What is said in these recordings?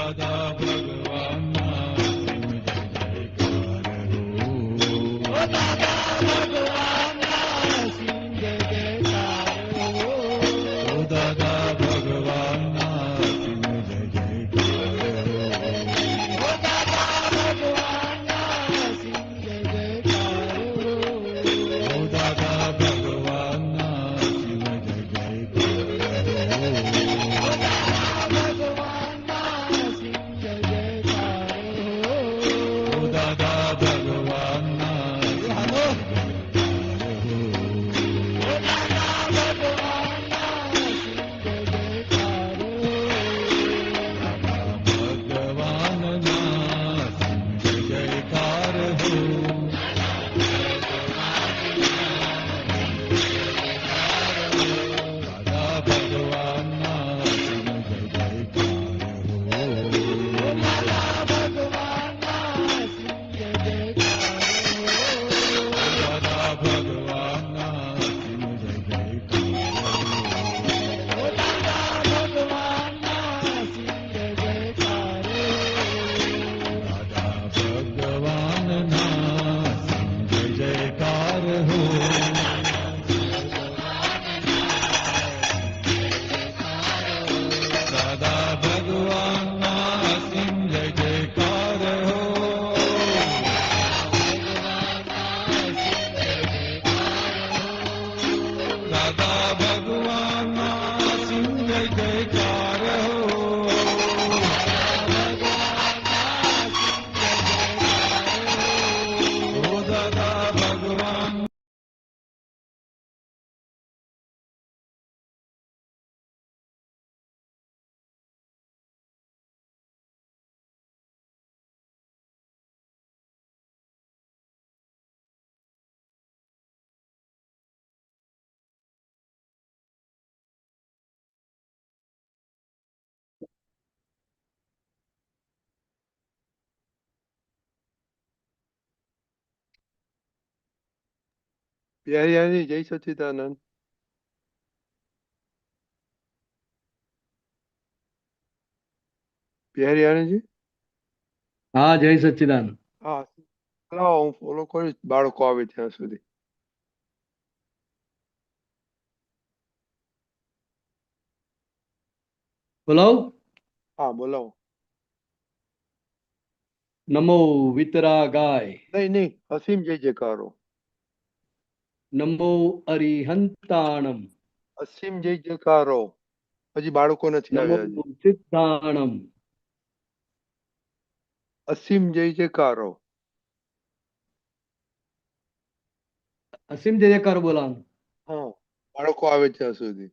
દાદા ભગવાન બિહારી જય સચ્ચિદાનંદ. બિહારી હા, જય સચ્ચિદાનંદ. હા, ચલાવો, હું ફોલો કરીશ બાળકો આવે ત્યાં સુધી. બોલો. હા, બોલાવો. નમો વિતરાગાય. નહીં નહીં, અસીમ જય જયકારો. નમો અરિહંતાણમ. અસીમ જય જયકારો. હજી બાળકો નથી નમો આવ્યા. હજી સિદ્ધાણમ. અસીમ જય જયકારો. અસીમ જય જયકાર બોલાવાનું. હા, બાળકો આવે ત્યાં સુધી.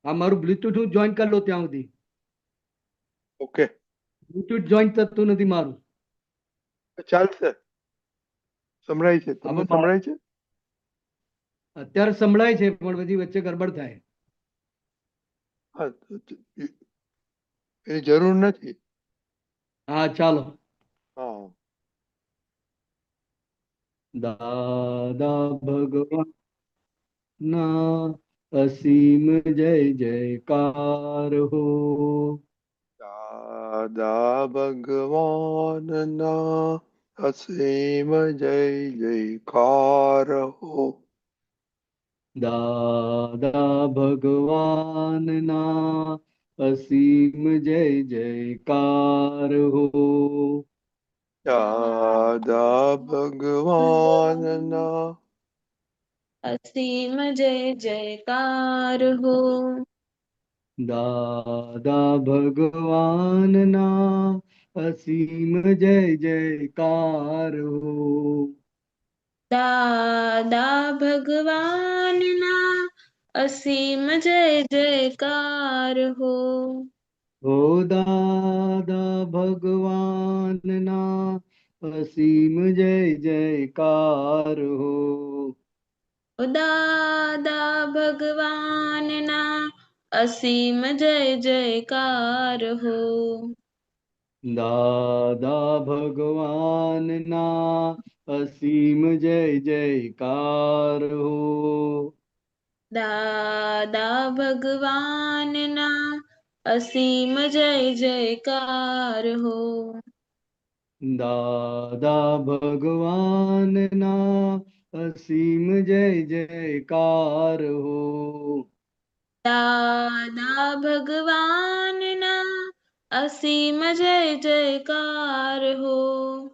આ મારું બ્લુટૂથ હું જોઈન કરી લો ત્યાં સુધી. ઓકે, બ્લુટૂથ જોઈન થતું નથી મારું. ચાલશે. સંભળાય છે? તમને આમાં સંભળાય છે? અત્યારે સંભળાય છે પણ પછી વચ્ચે ગડબડ થાય. હા, એની જરૂર નથી. હા, ચાલો. હા. દાદા ભગવાન ના અસીમ જય જયકાર હો. દાદા ભગવાનના અસીમ જય જયકાર હો. દાદા ભગવાનના અસીમ જય જયકાર હો. દાદા ભગવાનના અસીમ જય જયકાર હો. દાદા ભગવાનના અસીમ જય જયકાર હો. દાદા ભગવાનના અસીમ જય જયકાર હો. હો દાદા ભગવાનના અસીમ જય જયકાર હો. દાદા ભગવાનના અસીમ જય જયકાર હો. દાદા ભગવાનના અસીમ જય જયકાર હો. દાદા ભગવાનના અસીમ જય જયકાર હો. દાદા ભગવાનના અસીમ જય જયકાર હો. દાદા ભગવાનના અસીમ જય જયકાર હો.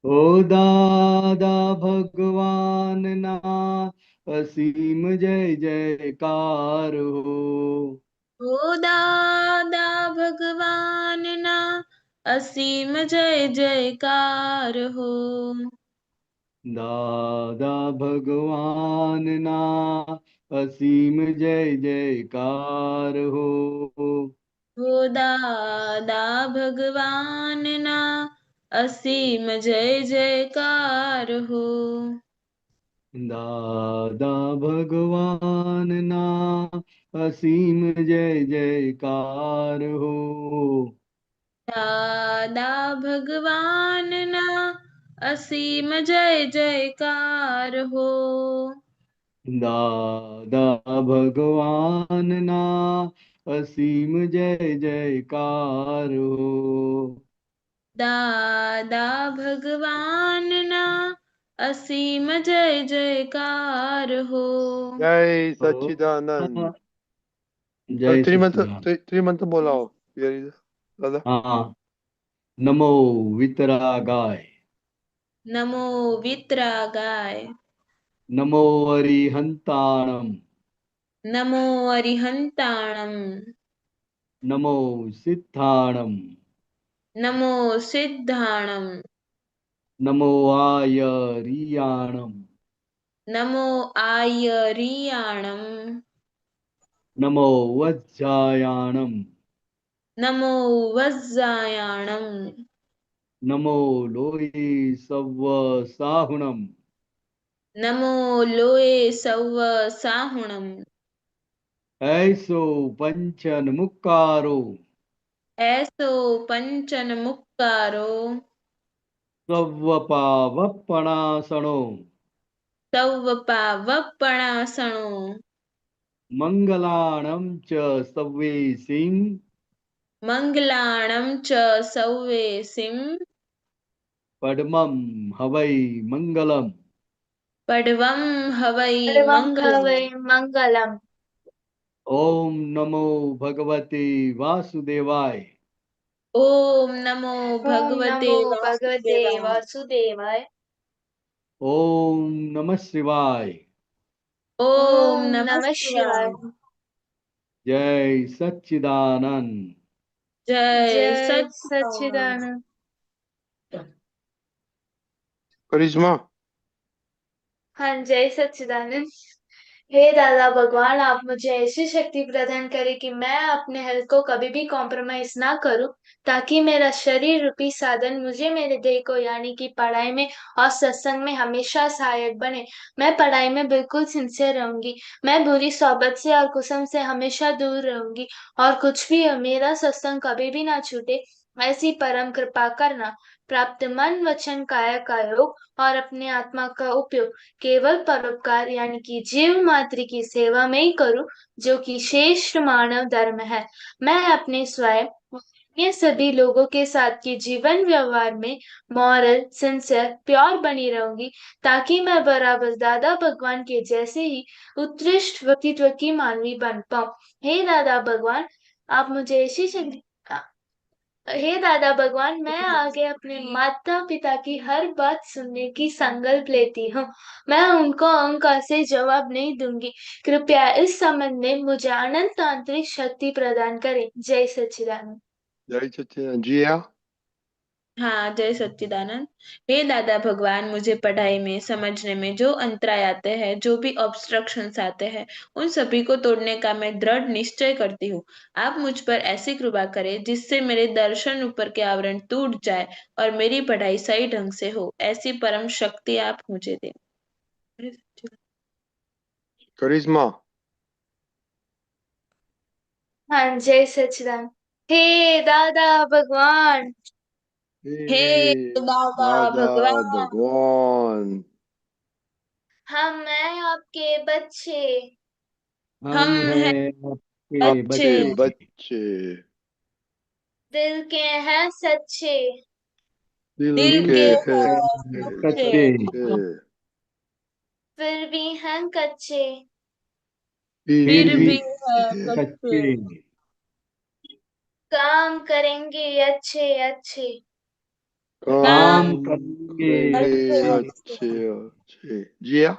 હો દાદા ભગવાનના અસીમ જય જયકાર હો. હો દાદા ભગવાનના અસીમ જય જયકાર હો. દાદા ભગવાનના અસીમ જય જયકાર હો. હો દાદા ભગવાનના અસીમ જય જયકાર હો. દાદા ભગવાનના અસીમ જય જયકાર હો. દાદા ભગવાનના અસીમ જય જયકાર હો. દાદા ભગવાનના અસીમ જય જયકાર હો. દાદા ભગવાનના અસીમ જય જયકાર હો. જય હો સચ્ચિદાનંદ. જય ત્રિમંત સચ્ચિદાનંદ. ત્રિમંત બોલાવો બિહારી દાદા. હા. નમો વિતરાગાય. નમો વિતરાગાય. નમો અરિહંતાણમ. નમો અરિહંતાણમ. નમો સિદ્ધાણમ. નમો સિદ્ધાણમ. નમો આયરિયાણમ. નમો આયરિયાણમ. નમો વજ્જાયાણમ. નમો વજ્જાયાણમ. નમો લોહી સવ્વ સાહુણમ. નમો લોય સવ્વ સાહુણમ. ऐसो पंचन मुक्कारो. એસો પંચન મુક્કારો. सव्वपावपणासनो सव्वपावपणासणो मंगलाणं च सव्वेसिं मंगलाणं च सव्वेसिं पद्मं हवै मंगलम् पड्वं हवै सर्वं मंगलम्। हवै मङ्गलम्। ओम नमो भगवते वासुदेवाय। ओम नमो ॐ भगवते नमो भगवते वासुदेवाय। वासुदेवाय। ओम नमः शिवाय। ओम ॐ नमः नमः शिवाय। शिवाय। जय सच्चिदानंद। जय जय सच्चिदानंद। सच्चिदानंद। करिश्मा हाँ, जय सच्चिदानंद। हे दादा भगवान, आप मुझे ऐसी शक्ति प्रदान करें कि मैं अपने हेल्थ को कभी भी कॉम्प्रोमाइज ना करूं, ताकि मेरा शरीर रूपी साधन मुझे मेरे देह को यानी कि पढ़ाई में और सत्संग में हमेशा सहायक बने। मैं पढ़ाई में बिल्कुल सिंसियर रहूंगी। मैं बुरी सोबत से और कुसम से हमेशा दूर रहूंगी, और कुछ भी हो, मेरा सत्संग कभी भी ना छूटे, ऐसी परम कृपा करना। प्राप्त मन वचन काया का योग और अपने आत्मा का उपयोग केवल परोपकार यानी कि जीव मात्र की सेवा में ही करूं, जो कि श्रेष्ठ मानव धर्म है। मैं अपने स्वयं ये सभी लोगों के साथ के जीवन व्यवहार में मॉरल सिंसियर प्योर बनी रहूंगी, ताकि मैं बराबर दादा भगवान के जैसे ही उत्कृष्ट व्यक्तित्व की मानवी बन पाऊं। हे दादा भगवान, आप मुझे ऐसी शक्ति हे दादा भगवान, मैं आगे अपने माता पिता की हर बात सुनने की संकल्प लेती हूँ। मैं उनको अहंकार से जवाब नहीं दूंगी। कृपया इस संबंध में मुझे अनंत आंतरिक शक्ति प्रदान करें। जय सच्चिदानंद। जय सच्चिदानंद। जिया हाँ, जय सच्चिदानंद। हे दादा भगवान, मुझे पढ़ाई में समझने में जो अंतराय आते हैं, जो भी ऑब्स्ट्रक्शंस आते हैं, उन सभी को तोड़ने का मैं दृढ़ निश्चय करती हूँ। आप मुझ पर ऐसी कृपा करें जिससे मेरे दर्शन ऊपर के आवरण टूट जाए और मेरी पढ़ाई सही ढंग से हो। ऐसी परम शक्ति आप मुझे दें। करिश्मा हाँ, जय सच्चिदानंद। हे दादा भगवान, हे हे दादा दादा भगवान, भगवान हम हैं आपके बच्चे। हम हम हैं हैं आपके बच्चे, के बच्चे। बच्चे दिल के हैं सच्चे। दिल दिल दिल के के है के हैं हैं सच्चे, सच्चे। सच्चे फिर भी हैं कच्चे। फिर फिर फिर भी भी भी है है कच्चे, कच्चे। काम करेंगे अच्छे अच्छे। काम काम काम करेंगे करेंगे अच्छे अच्छे। अच्छे। अच्छे अच्छे। जिया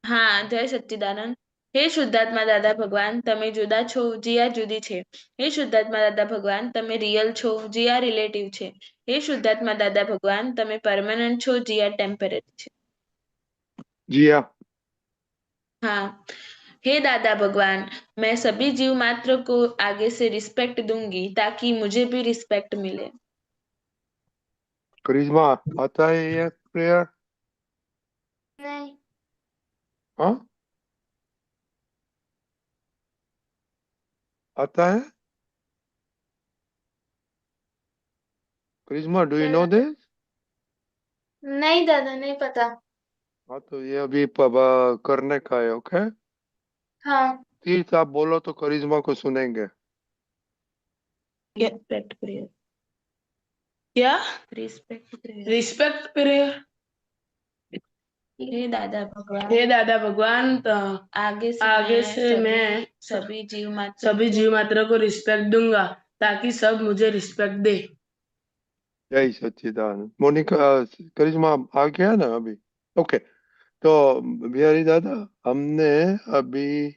हाँ, जय सच्चिदानंद। हे શુદ્ધાત્મા દાદા ભગવાન, તમે જુદા છો, જીયા જુદી છે। હે શુદ્ધાત્મા દાદા ભગવાન, તમે રિયલ છો, જીયા રિલેટિવ છે। હે શુદ્ધાત્મા દાદા ભગવાન, તમે પરમાનન્ટ છો, જીયા ટેમ્પરરી છે। जिया हाँ, हे दादा भगवान, मैं सभी जीव मात्र को आगे से रिस्पेक्ट दूंगी ताकि मुझे भी रिस्पेक्ट मिले। करिश्मा आता है ये प्रेयर? नहीं। हाँ आता है? करिश्मा डू यू नो दिस? नहीं दादा, नहीं पता। हाँ तो ये अभी करने का है। ओके हाँ। तीर्थ आप बोलो तो करिश्मा को सुनेंगे। Respect prayer. क्या? Respect prayer. Respect prayer. हे दादा भगवान, हे दादा भगवान, आगे से मैं सभी जीव मात्र को रिस्पेक्ट दूंगा, ताकि सब मुझे रिस्पेक्ट दे। जय सच्चिदानंद। मोनिका करिश्मा आ गया ना अभी? ओके तो बिहारी दादा हमने अभी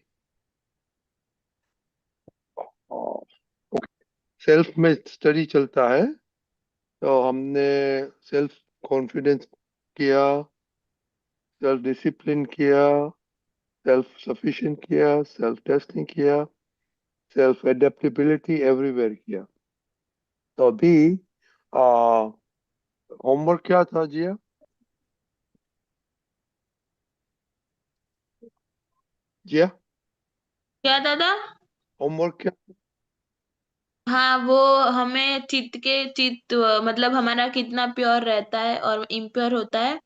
सेल्फ में स्टडी चलता है तो हमने सेल्फ कॉन्फिडेंस किया, सेल्फ डिसिप्लिन किया, सेल्फ सफिशिएंट किया, सेल्फ टेस्टिंग किया, सेल्फ एडेप्टेबिलिटी एवरीवेयर किया। तो अभी होमवर्क क्या था जिया? जिया क्या दादा? होमवर्क क्या? हाँ, वो हमें चित्त मतलब हमारा कितना प्योर रहता है और इम्प्योर होता है,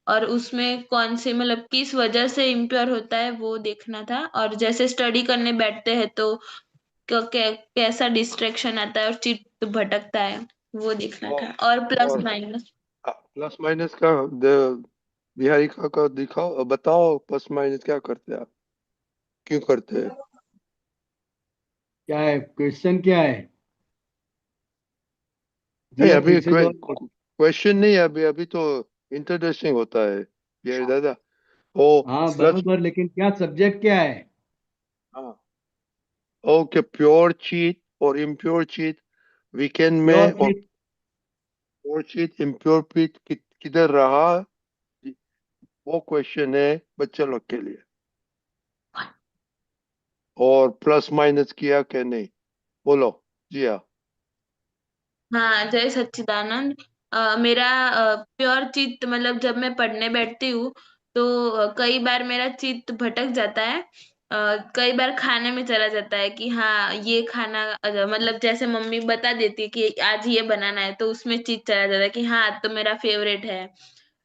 और उसमें कौन से मतलब किस वजह से इम्प्योर होता है वो देखना था। और जैसे स्टडी करने बैठते हैं तो कैसा डिस्ट्रैक्शन आता है और चित्त भटकता है, वो देखना और था। और प्लस और माइनस। प्लस माइनस का बिहारी का दिखाओ, बताओ प्लस माइनस क्या करते हैं आप, क्यों करते हैं? क्या है क्वेश्चन, क्या है? नहीं, जिया अभी फिर से जवाब दो। क्वेश्चन नहीं, अभी अभी तो इंट्रोडक्शन होता है बिहारी दादा। ओ हाँ प्लस, बरोबर, लेकिन क्या सब्जेक्ट क्या है? हाँ, ओके, प्योर चीट और इम्प्योर चीट वीकेंड में, प्योर और cheat. Pure cheat impure cheat किधर रहा, वो क्वेश्चन है बच्चे लोग के लिए। और प्लस माइनस किया क्या नहीं, बोलो। जी हाँ। हाँ, जय सच्चिदानंद। मेरा प्योर चित्त मतलब जब मैं पढ़ने बैठती हूँ तो कई बार मेरा चित्त भटक जाता है। कई बार खाने में चला जाता है कि हाँ ये खाना, मतलब जैसे मम्मी बता देती है कि आज ये बनाना है, तो उसमें चित्त चला जाता है कि हाँ तो मेरा फेवरेट है।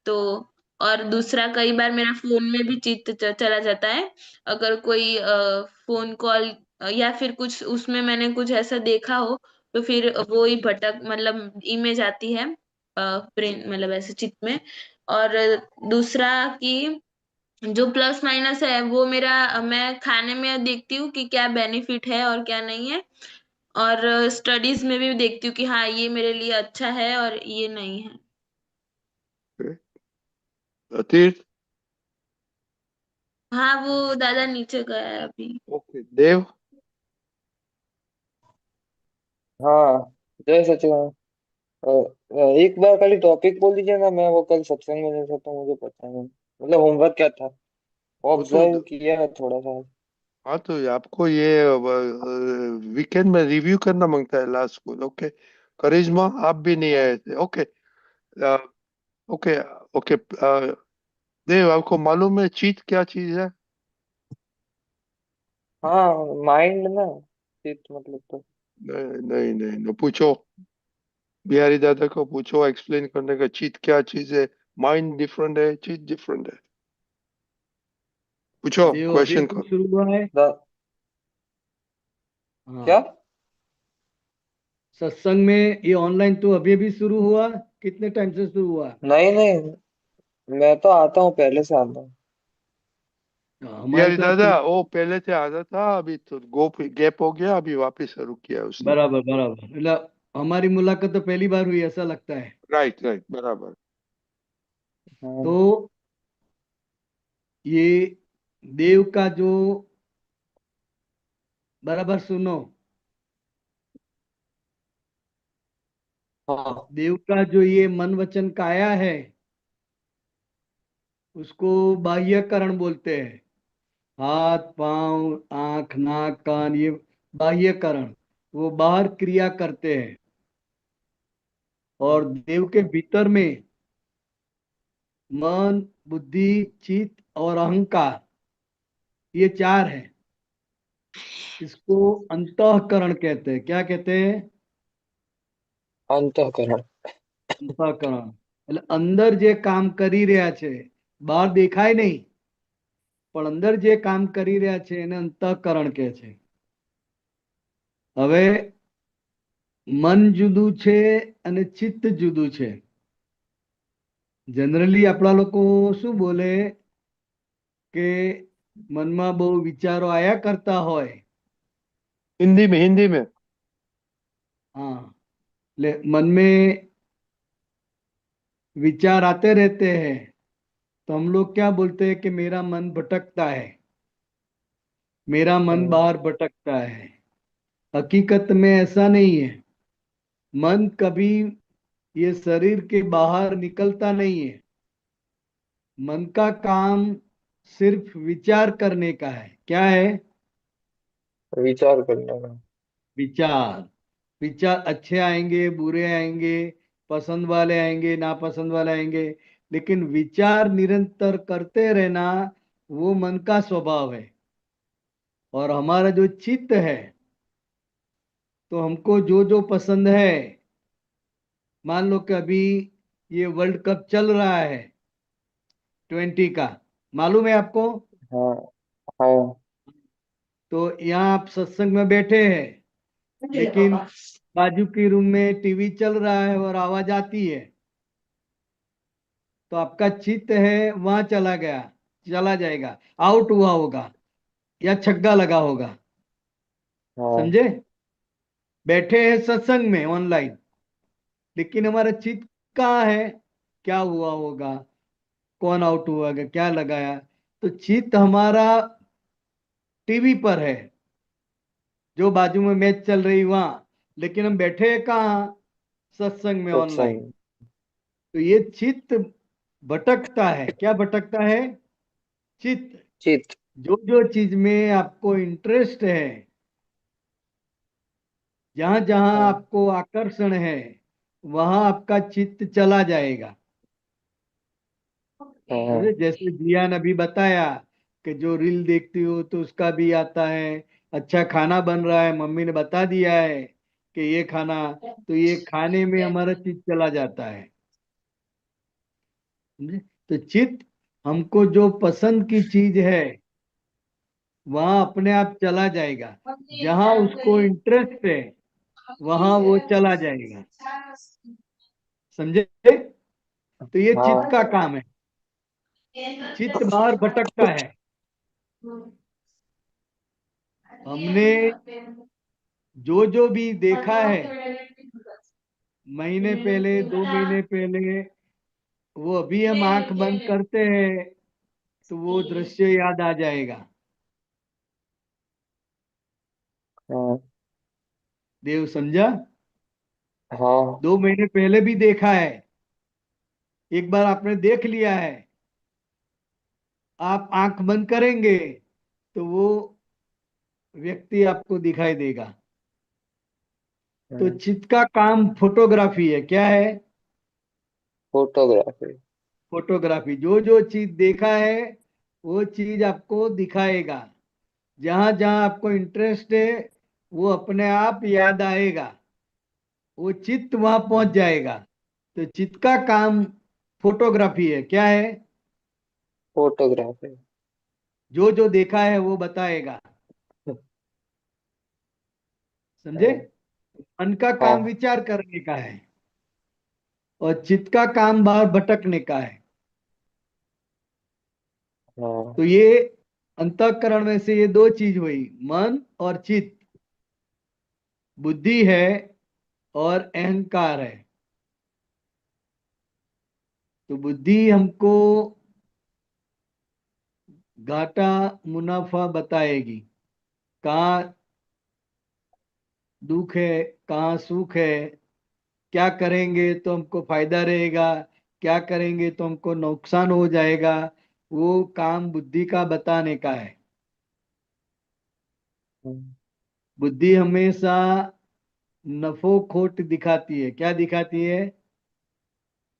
तो और दूसरा, कई बार मेरा फोन में भी चित्त चला जाता है। अगर कोई फोन कॉल या फिर कुछ उसमें मैंने कुछ ऐसा देखा हो, तो फिर वो ही भटक मतलब इमेज आती है ब्रेन मतलब ऐसे चित्त में। और दूसरा कि जो प्लस माइनस है वो मेरा, मैं खाने में देखती हूँ कि क्या बेनिफिट है और क्या नहीं है। और स्टडीज में भी देखती हूँ कि हाँ ये मेरे लिए अच्छा है और ये नहीं है। तीर्थ। हाँ, वो दादा नीचे गया है अभी। ओके देव। हाँ, जय सचिदानंद। एक बार खाली टॉपिक बोल दीजिए ना, मैं वो कल सत्संग में नहीं था तो मुझे पता नहीं, मतलब होमवर्क क्या था, वो वो तो, ऑब्जर्व किया है थोड़ा सा। हाँ तो आपको ये वीकेंड में रिव्यू करना मांगता है लास्ट स्कूल। ओके, करिश्मा आप भी नहीं हाँ आए थे। ओके, ओके, ओके, देव आपको मालूम है चीट क्या चीज है? हाँ, माइंड ना, चित मतलब तो। नहीं नहीं नहीं, no, पूछो, बिहारी दादा को पूछो एक्सप्लेन करने का, चीट क्या चीज है। माइंड डिफरेंट है, चीट डिफरेंट है। पूछो देव अभी क्वेश्चन अभी को। शुरू हुआ है। द, क्या? हाँ, सत्संग में ये ऑनलाइन तो अभी अभी शुरू हुआ, कितने टाइम से शुरू हुआ? नहीं नहीं, मैं तो आता हूँ, पहले से आता हूँ। हमारे बिहारी तरफ दादा तो वो पहले से आता था, अभी तो गैप हो गया, अभी वापस शुरू किया उसने। बराबर बराबर, मतलब हमारी मुलाकात तो पहली बार हुई ऐसा लगता है। राइट राइट, बराबर। हाँ तो ये देव का जो, बराबर सुनो, हाँ देव का जो ये मन वचन काया है, उसको बाह्यकरण बोलते हैं। हाथ पांव आंख नाक कान, ये बाह्यकरण, वो बाहर क्रिया करते हैं। और देव के भीतर में मन बुद्धि चित्त और अहंकार, ये चार है। इसको अंतःकरण कहते हैं। क्या कहते हैं? अंतःकरण। અંતઃકરણ એટલે અંદર જે કામ કરી રહ્યા છે, બહાર દેખાય નહીં, પણ અંદર જે કામ કરી રહ્યા છે એને અંતઃકરણ કહે છે. હવે મન જુદું છે અને ચિત્ત જુદું છે. જનરલી આપણા લોકો શું બોલે કે મનમાં બહુ વિચારો આયા કરતા હોય. हिंदी में, हिंदी में। हाँ, એટલે मन में विचार आते रहते हैं, तो हम लोग क्या बोलते हैं कि मेरा मन भटकता है, मेरा मन हम्म, बाहर भटकता है. हकीकत में ऐसा नहीं है. मन कभी ये शरीर के बाहर निकलता नहीं है. मन का काम सिर्फ विचार करने का है. क्या है? विचार करने का। विचार. विचार अच्छे आएंगे बुरे आएंगे, पसंद वाले आएंगे नापसंद वाले आएंगे, लेकिन विचार निरंतर करते रहना, वो मन का स्वभाव है. और हमारा जो चित्त है, तो हमको जो जो पसंद है, मान लो कि अभी ये वर्ल्ड कप चल रहा है 20 का, मालूम है आपको? हाँ हाँ तो यहाँ आप सत्संग में बैठे हैं, लेकिन बाजू की रूम में टीवी चल रहा है और आवाज आती है, तो आपका चित्त है वहां चला गया, चला जाएगा, आउट हुआ होगा या छक्का लगा होगा। हाँ समझे? बैठे हैं सत्संग में ऑनलाइन, लेकिन हमारा चित्त कहाँ है? क्या हुआ होगा, कौन आउट हुआ होगा, क्या लगाया? तो चित्त हमारा टीवी पर है, जो बाजू में मैच चल रही वहां, लेकिन हम बैठे हैं कहाँ? सत्संग में ऑनलाइन। सत्संग तो ये चित्त भटकता है। क्या भटकता है? चित्त। चित जो जो चीज में आपको इंटरेस्ट है, जहां जहां हाँ आपको आकर्षण है, वहां आपका चित्त चला जाएगा। हाँ समझे? जैसे जिया ने अभी बताया कि जो रील देखती हो तो उसका भी आता है, अच्छा खाना बन रहा है, मम्मी ने बता दिया है कि ये खाना, तो ये खाने में हमारा चित्त चला जाता है। समझे? तो चित्त हमको जो पसंद की चीज है वहां अपने आप चला जाएगा, जहां उसको इंटरेस्ट है वहां वो चला जाएगा। समझे? तो ये चित्त हाँ का काम है। चित्त बाहर भटकता है। हमने जो जो भी देखा है महीने पहले, 2 महीने पहले, वो अभी हम आंख बंद करते हैं तो वो दृश्य याद आ जाएगा। हाँ देव, समझा? हाँ 2 महीने पहले भी देखा है, एक बार आपने देख लिया है, आप आंख बंद करेंगे तो वो व्यक्ति आपको दिखाई देगा। तो हाँ चित्त का काम फोटोग्राफी है। क्या है? Photography photography. जो जो चीज देखा है वो चीज आपको दिखाएगा, जहां जहां आपको इंटरेस्ट है वो अपने आप याद आएगा, वो चित्त वहां पहुंच जाएगा। तो चित्त का काम फोटोग्राफी है। क्या है? फोटोग्राफी जो जो देखा है वो बताएगा। समझे? हाँ मन का काम हाँ विचार करने का है और चित्त का काम बाहर भटकने का है। हाँ तो ये अंतःकरण में से ये दो चीज हुई, मन और चित्त। बुद्धि है और अहंकार है। तो बुद्धि हमको घाटा मुनाफा बताएगी, कहाँ दुख है, कहाँ सुख है, क्या करेंगे तो हमको फायदा रहेगा, क्या करेंगे तो हमको नुकसान हो जाएगा। वो काम बुद्धि का बताने का है। बुद्धि हमेशा नफो खोट दिखाती है। क्या दिखाती है?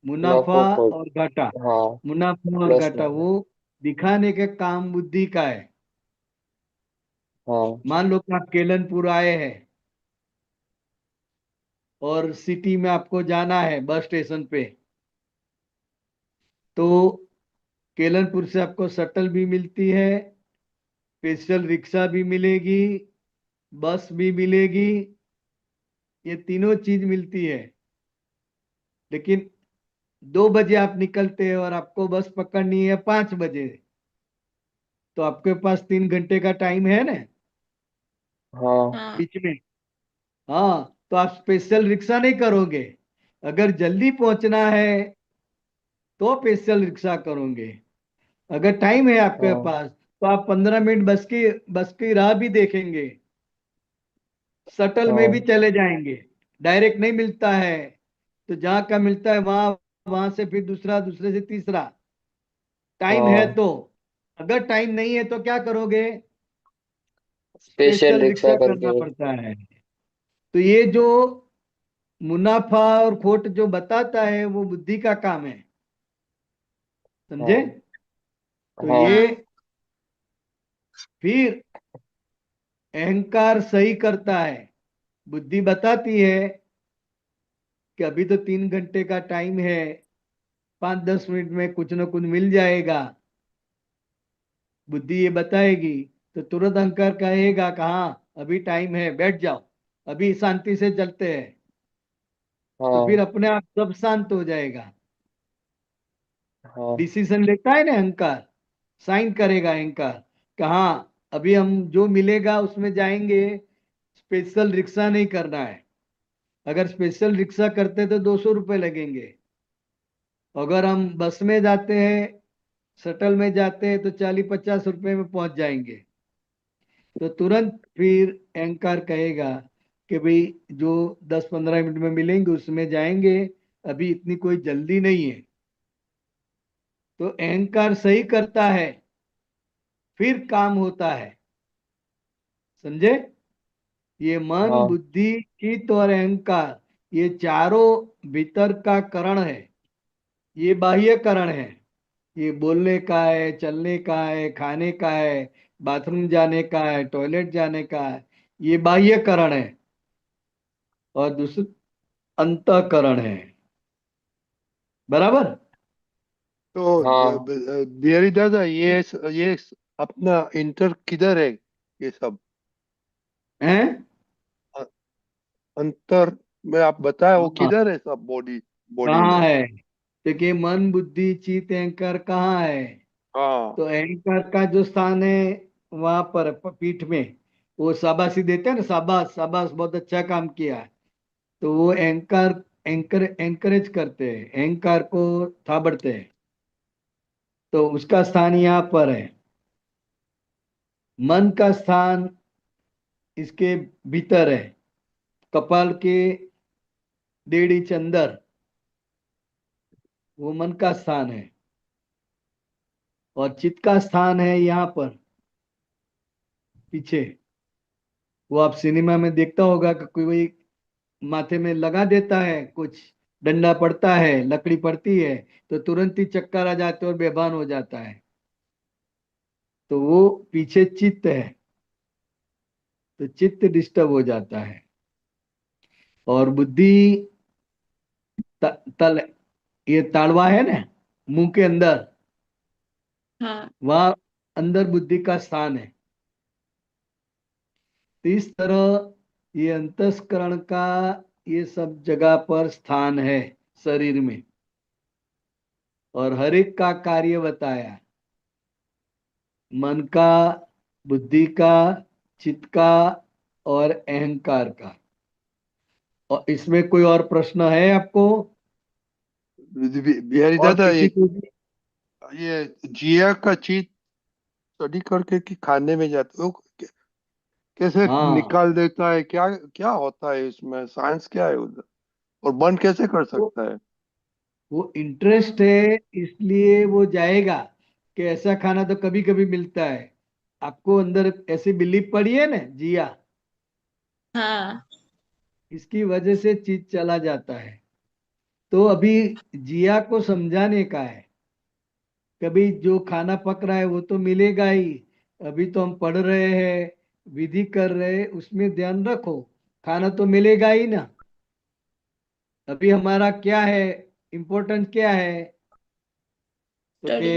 मुनाफा नफो खोट और घाटा। हाँ मुनाफा और प्लस घाटा माइनस वो दिखाने का काम बुद्धि का है। हाँ मान लो कि आप केलनपुर आए हैं और सिटी में आपको जाना है बस स्टेशन पे, तो केलनपुर से आपको शटल भी मिलती है, स्पेशल रिक्शा भी मिलेगी, बस भी मिलेगी, ये तीनों चीज मिलती है। लेकिन 2 बजे आप निकलते हैं और आपको बस पकड़नी है 5 बजे, तो आपके पास 3 घंटे का टाइम है ना हाँ हाँ। बीच में। हाँ, तो आप स्पेशल रिक्शा नहीं करोगे। अगर जल्दी पहुंचना है तो स्पेशल रिक्शा करोगे। अगर टाइम है आपके हाँ पास तो आप 15 मिनट बस की राह भी देखेंगे, शटल में भी हाँ चले जाएंगे। डायरेक्ट नहीं मिलता है, तो जहाँ का मिलता है वहां, वहां से फिर दूसरा, दूसरे से तीसरा। टाइम है हाँ तो। अगर टाइम नहीं है तो क्या करोगे? स्पेशल स्पेशल रिक्शा रिक्शा करना करके पड़ता है। तो ये जो मुनाफा और खोट जो बताता है वो बुद्धि का काम है। समझे? हाँ तो ये हाँ हाँ। फिर अहंकार सही करता है। बुद्धि बताती है कि अभी तो 3 घंटे का टाइम है, 5-10 मिनट में कुछ ना कुछ मिल जाएगा, बुद्धि ये बताएगी। तो तुरंत अहंकार कहेगा कि हाँ अभी टाइम है, बैठ जाओ, अभी शांति से चलते हैं। तो फिर हाँ अपने आप सब शांत हो जाएगा। हाँ डिसीजन लेता है ना अहंकार, साइन करेगा अहंकार कि हाँ अभी हम जो मिलेगा उसमें जाएंगे, स्पेशल रिक्शा नहीं करना है। अगर स्पेशल रिक्शा करते तो 200 रुपये लगेंगे, अगर हम बस में जाते हैं, शटल में जाते हैं, तो 40-50 रुपये में पहुंच जाएंगे। तो तुरंत फिर एंकर कहेगा कि भाई जो 10-15 मिनट में मिलेंगे उसमें जाएंगे, अभी इतनी कोई जल्दी नहीं है। तो अहंकार सही करता है, फिर काम होता है। समझे? ये मन, हाँ बुद्धि, चित्त और अहंकार, ये चारों भीतर का करण है, ये बाह्य करण है। ये बोलने का है, चलने का है, खाने का है, बाथरूम जाने का है, टॉयलेट जाने का है, ये बाह्य करण है। और दूसरा अंतःकरण है। बराबर? तो हाँ बिहारी दादा, ये अपना इंटर किधर है ये सब? हैं? अ- अंतर में आप बताए वो हाँ, किधर है सब बॉडी बॉडी कहाँ में? है? देखिए मन, बुद्धि, चित्त, अहंकार कहाँ है? हाँ। तो अहंकार का जो स्थान है वहां पर पीठ में, वो शाबाशी देते हैं ना, शाबाश शाबाश बहुत अच्छा काम किया। तो वो अहंकार एंकरेज करते हैं, अहंकार को थाबड़ते हैं। तो उसका स्थान यहाँ पर है। मन का स्थान इसके भीतर है, कपाल के 1.5 इंच अंदर, वो मन का स्थान है। और चित्त का स्थान है यहाँ पर पीछे। वो आप सिनेमा में देखता होगा कि कोई माथे में लगा देता है कुछ, डंडा पड़ता है, लकड़ी पड़ती है, तो तुरंत ही चक्कर आ जाते और बेभान हो जाता है। तो वो पीछे चित्त है, तो चित्त डिस्टर्ब हो जाता है। और बुद्धि तल, ये ताड़वा है ना मुंह के अंदर, हाँ। वहां अंदर बुद्धि का स्थान है। तो इस तरह ये अंतस्करण का ये सब जगह पर स्थान है शरीर में। और हर एक का कार्य बताया, मन का, बुद्धि का, चित्त का और अहंकार का। और इसमें कोई और प्रश्न है आपको? बिहारी और दादा, किसी को भी? ये जिया का चीज स्टडी करके कि खाने में जाते हो, कैसे हाँ, निकाल देता है? क्या क्या होता है इसमें? साइंस क्या है उधर? और बंद कैसे कर वो सकता है? वो इंटरेस्ट है, इसलिए वो जाएगा कि ऐसा खाना तो कभी कभी मिलता है। आपको अंदर ऐसी बिलीफ पड़ी है ना, जिया, हाँ। इसकी वजह से चीज चला जाता है। तो अभी जिया को समझाने का है, कभी जो खाना पक रहा है वो तो मिलेगा ही, अभी तो हम पढ़ रहे हैं, विधि कर रहे हैं, उसमें ध्यान रखो, खाना तो मिलेगा ही ना। अभी हमारा क्या है, इम्पोर्टेंट क्या है? तो कि स्टडी।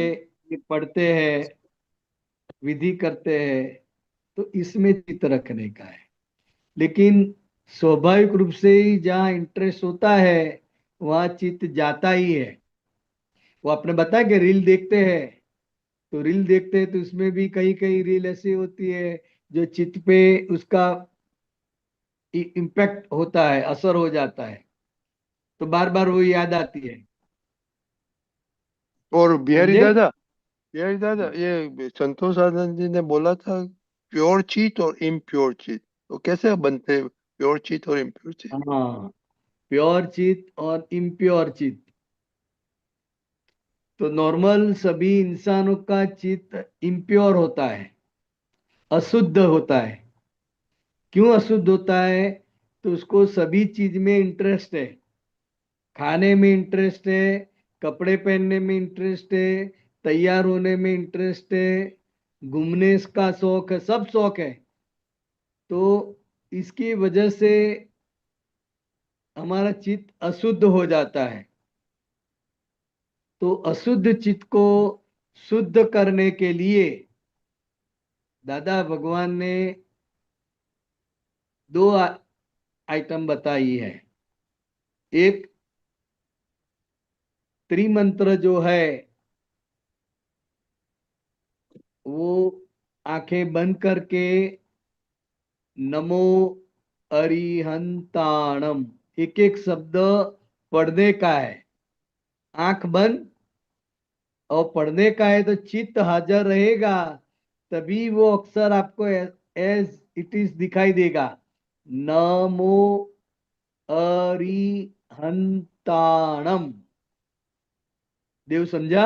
ये पढ़ते हैं, विधि करते हैं, तो इसमें चित्त रखने का है। लेकिन स्वाभाविक रूप से ही जहाँ इंटरेस्ट होता है वहाँ चित्त जाता ही है। वो आपने बताया कि रील देखते हैं, तो रील देखते हैं तो उसमें भी कई कई रील ऐसी होती है जो चित्त पे उसका इम्पैक्ट होता है, असर हो जाता है, तो बार बार वो याद आती है। और बिहारी समझे? दादा, बिहारी दादा, ये संतोष आनंद जी ने बोला था प्योर चीट और इम्प्योर चीट, तो कैसे बनते हैं प्योर चीट और इम्प्योर चीट? हाँ, प्योर चित्त और इम्प्योर चित्त। तो नॉर्मल सभी इंसानों का चित्त इम्प्योर होता है, अशुद्ध होता है। क्यों अशुद्ध होता है? तो उसको सभी चीज में इंटरेस्ट है, खाने में इंटरेस्ट है, कपड़े पहनने में इंटरेस्ट है, तैयार होने में इंटरेस्ट है, घूमने का शौक है, सब शौक है। तो इसकी वजह से हमारा चित्त अशुद्ध हो जाता है। तो अशुद्ध चित्त को शुद्ध करने के लिए दादा भगवान ने दो आइटम बताई है। एक त्रिमंत्र जो है वो आंखें बंद करके नमो अरिहंताणम एक एक शब्द पढ़ने का है। आंख बंद और पढ़ने का है तो चित्त हाजिर रहेगा, तभी वो अक्षर आपको एज इट इज दिखाई देगा। नमो अरिहंताणम। देव समझा?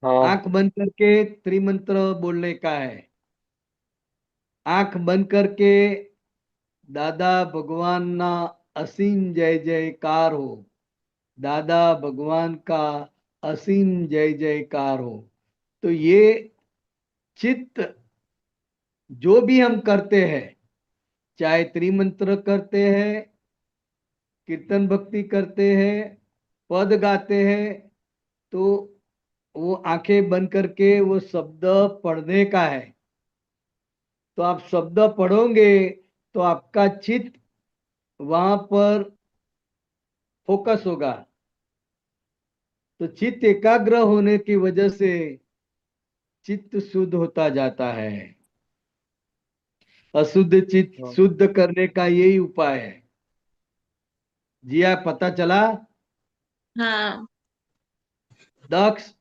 हाँ। आंख बंद करके त्रिमंत्र बोलने का है। आंख बंद करके दादा भगवान ना असीम जय जयकार हो। दादा भगवान का असीम जय जयकार हो। तो ये चित्त जो भी हम करते हैं, चाहे त्रिमंत्र करते हैं, कीर्तन भक्ति करते हैं, पद गाते हैं, तो वो आंखें बंद करके वो शब्द पढ़ने का है। तो आप शब्द पढ़ोगे तो आपका चित्त वहां पर फोकस होगा। तो चित्त एकाग्र होने की वजह से चित्त शुद्ध होता जाता है। अशुद्ध चित्त हाँ। शुद्ध करने का यही उपाय है। जिया पता चला? हाँ। दक्ष,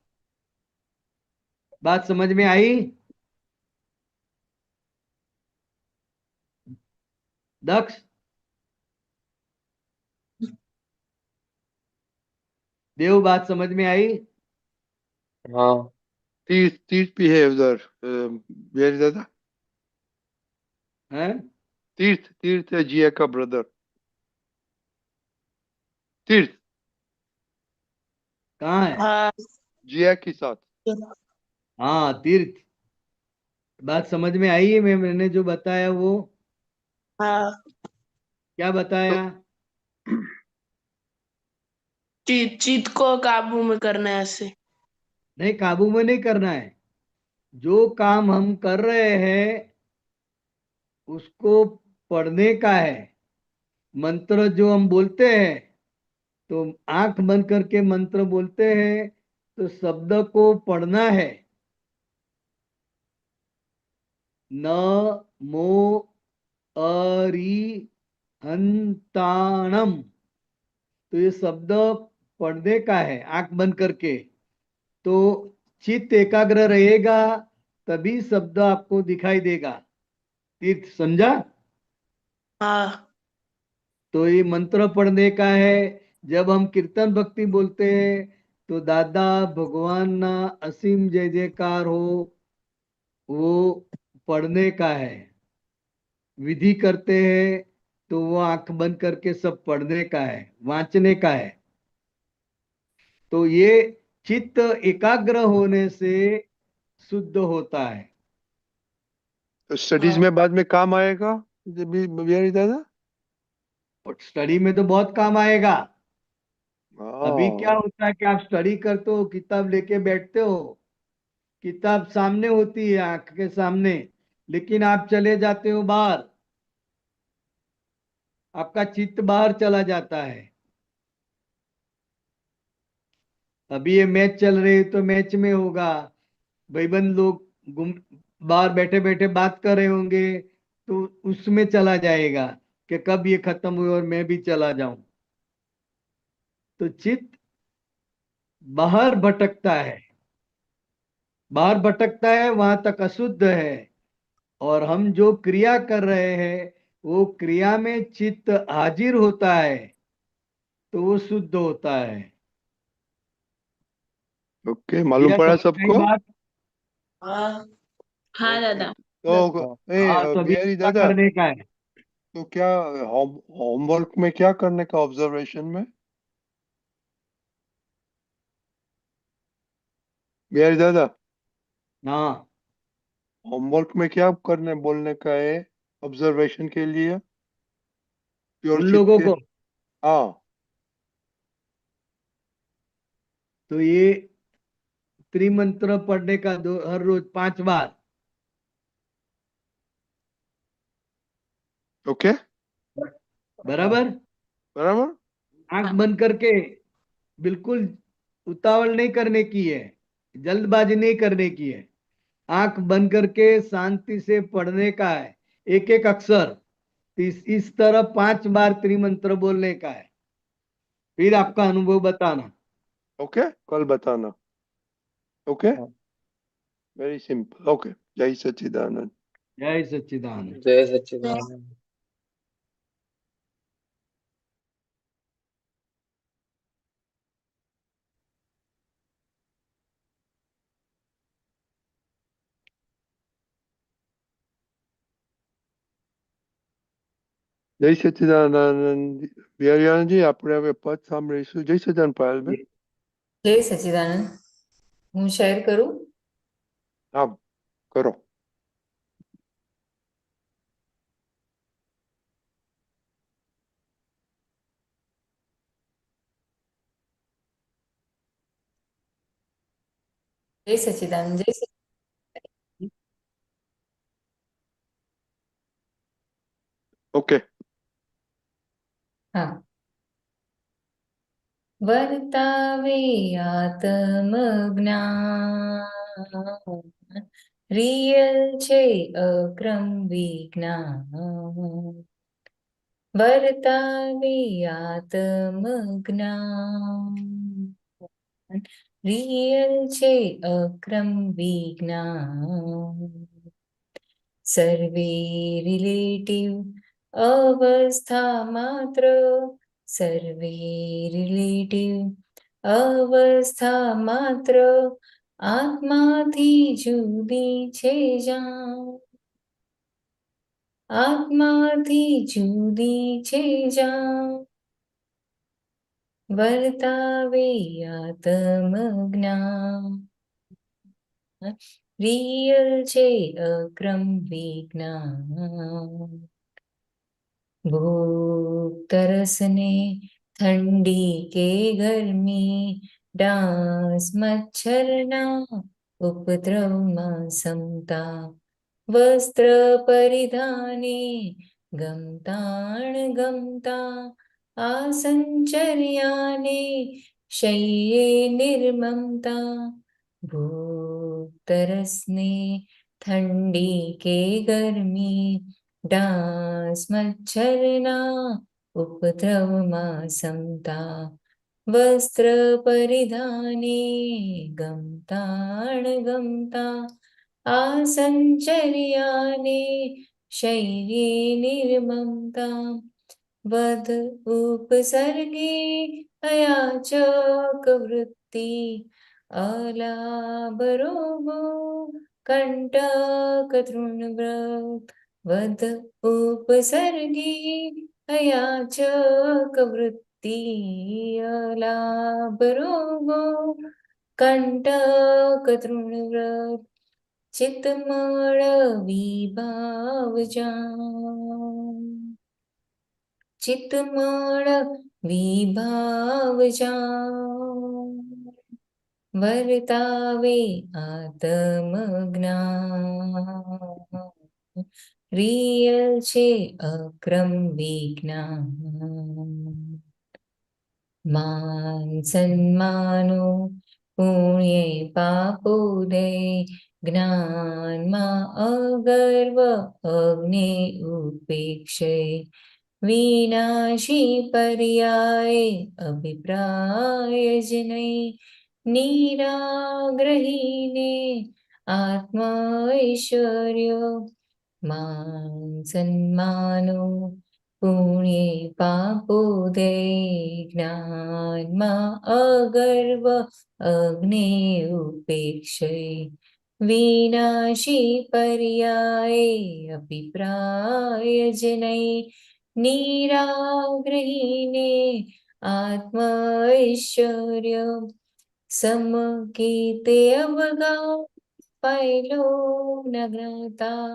बात समझ में आई? दक्ष, देव, बात समझ में आई? हाँ। तीर्थ तीर्थ भी है उधर बिहारी दादा। हैं? तीर्थ तीर्थ है जिया का ब्रदर। तीर्थ कहाँ है? हाँ। जिया के साथ। हाँ, तीर्थ। बात समझ में आई है? मैंने जो बताया वो हाँ। क्या तो बताया? चित को काबू में करना है ऐसे। नहीं, काबू में नहीं करना है। जो काम हम कर रहे हैं उसको पढ़ने का है। मंत्र जो हम बोलते हैं, तो आंख बंद करके मंत्र बोलते हैं तो शब्द को पढ़ना है। न मो अरिहंताणम। तो ये शब्द पढ़ने का है आंख बंद करके। तो चित्त एकाग्र रहेगा, तभी शब्द आपको दिखाई देगा। तीर्थ समझा? हाँ। तो ये मंत्र पढ़ने का है। जब हम कीर्तन भक्ति बोलते हैं तो दादा भगवान ना असीम जय जयकार हो, वो पढ़ने का है। विधि करते हैं तो वो आंख बंद करके सब पढ़ने का है, वांचने का है। तो ये चित्त एकाग्र होने से शुद्ध होता है। तो स्टडीज हाँ। में बाद में काम आएगा बिहारी दादा। और स्टडी में तो बहुत काम आएगा। अभी क्या हाँ। होता है कि आप स्टडी करते हो, किताब लेके बैठते हो, किताब सामने होती है आंख के सामने, लेकिन आप चले जाते हो बाहर, आपका चित्त बाहर चला जाता है। अभी ये मैच चल रही है तो मैच में होगा, भाईबंद लोग घूम बाहर बैठे बैठे बात कर रहे होंगे, तो उसमें चला जाएगा कि कब ये खत्म हुई और मैं भी चला जाऊं। तो चित्त बाहर भटकता है। बाहर भटकता है, वहां तक अशुद्ध है। और हम जो क्रिया कर रहे हैं वो क्रिया में चित्त हाजिर होता है तो वो शुद्ध होता है। ओके, मालूम जिया पड़ा समझ में आई सबको। बात? हाँ। हाँ ओके, दादा। तो हाँ। हाँ, तो अभी बिहारी क्या दादा, करने का है? तो क्या होमवर्क में क्या करने का ऑब्जर्वेशन में बिहारी दादा? हाँ, होमवर्क में क्या करने बोलने का है? ऑब्जर्वेशन के लिए, प्योर उन चित्त लोगों के। को। हाँ, तो ये त्रिमंत्र पढ़ने का हर रोज 5 बार। ओके, हाँ बराबर। बराबर। आंख हाँ बंद करके, बिल्कुल उतावल नहीं करने की है, जल्दबाजी नहीं करने की है। आंख बंद करके शांति से पढ़ने का है, एक एक अक्षर। इस तरह 5 बार त्रिमंत्र बोलने का है। फिर आपका अनुभव बताना। ओके, कल बताना। ओके, हाँ। Very simple. ओके, जय सच्चिदानंद। जय सच्चिदानंद। जय सच्चिदानंद। જય સચ્ચિદાનંદ. બિહારીયાનંદજી, આપણે હવે પદ સાંભળીશું. જય સચ્ચિદાનંદ પાયલબેન. જય સચિદાનંદ. હું શેર કરું. હા, કરો. જય સચિદાનંદ. જય સચિદાનંદ. ઓકે. હા. વર્તાવે આત્મજ્ઞાન, રિયલ છે અક્રમ વિજ્ઞાન. વર્તાવે આત્મજ્ઞાન, રિયલ છે અક્રમ વિજ્ઞાન. સર્વે રિલેટિવ અવસ્થા માત્ર, સર્વે રિલેટિવ અવસ્થા માત્ર, આત્માથી જુદી છે જાણ, આત્માથી જુદી છે જાણ. વર્તાવે આત્મજ્ઞાન, રિયલ છે અક્રમ વિજ્ઞાન. ભૂખ તરસને ઠંડી કે ગરમી, ડાંસ મચ્છરના ઉપદ્રવમાં સમતા, વસ્ત્ર પરિધાને ગમતાણ ગમતા, આસંચર્યાને શય્યે નિર્મમતા. ભૂખ તરસને ઠંડી કે ગરમી, ડાંસ મચ્છરના ઉપદ્રવમાં સમતા, વસ્ત્ર પરિધાને ગમતાણ ગમતા, આસંચર્યાને શય્યે નિર્મમતા. વધ ઉપસર્ગે અયાચક વૃત્તિ, અલાભ રોગો કંટક તૃણવ્રત. વધ ઉપસર્ગી અયાચક વૃત્તિ, અલાભ રોગો કંટક તૃણવ્રત. ચિત્તમળ વિભાવ જાણ, ચિત્તમળ વિભાવ જાણ. વર્તાવે આત્મજ્ઞાન, રિયલ છે અક્રમ વિજ્ઞાન. માન સન્માનો પુણ્ય પાપોદય, જ્ઞાનમાં અગર્વ અગ્નિ ઉપેક્ષય. વિનાશી પર્યાય અભિપ્રાય જ નહીં, નિરાગ્રહીને આત્મ ઐશ્વર્ય. માન સન્માનો પુણ્ય પાપોદય, જ્ઞાનમાં અગર્વ અગ્નિ ઉપેક્ષય. વિનાશી પર્યાય અભિપ્રાય જ નહીં, નિરાગ્રહીને આત્મ ઐશ્વર્ય. સમકીતે અવગા પાયલો ન જ્ઞાતા,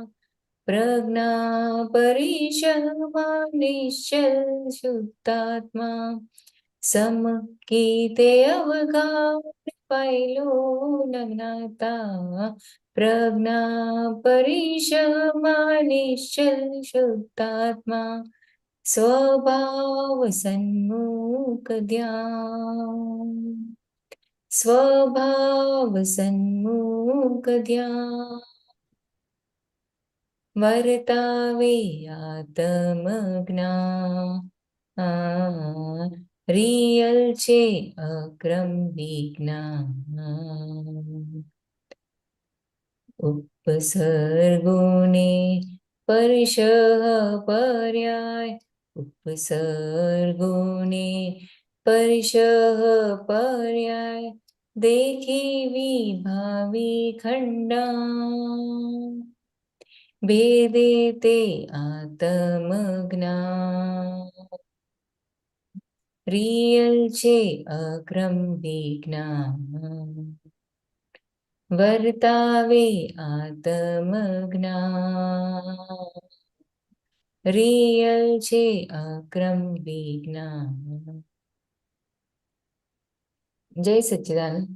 પ્રજ્ઞા પરિશમા નિશ્ચલ શુદ્ધાત્મા સમકીતે અવગાહ્ય પાયલો ન જ્ઞાતા પ્રજ્ઞા પરિશમા નિશ્ચલ શુદ્ધાત્મા સ્વભાવ સન્મુખ ધ્યાન સ્વભાવ સન્મુખ ધ્યાન વર્તાવે આત્મજ્ઞાન રિયલ છે અક્રમ વિજ્ઞાન ઉપસર્ગોને પરશ પર્યાય ઉપસર્ગોને પરશ પર્યાય દેખી વિભાવી ખંડા ભેદે તે આત્મજ્ઞાન રિયલ છે અક્રમ વિજ્ઞાન વર્તાવે આત્મજ્ઞાન રિયલ છે અક્રમ વિજ્ઞાન. જય સચ્ચિદાનંદ.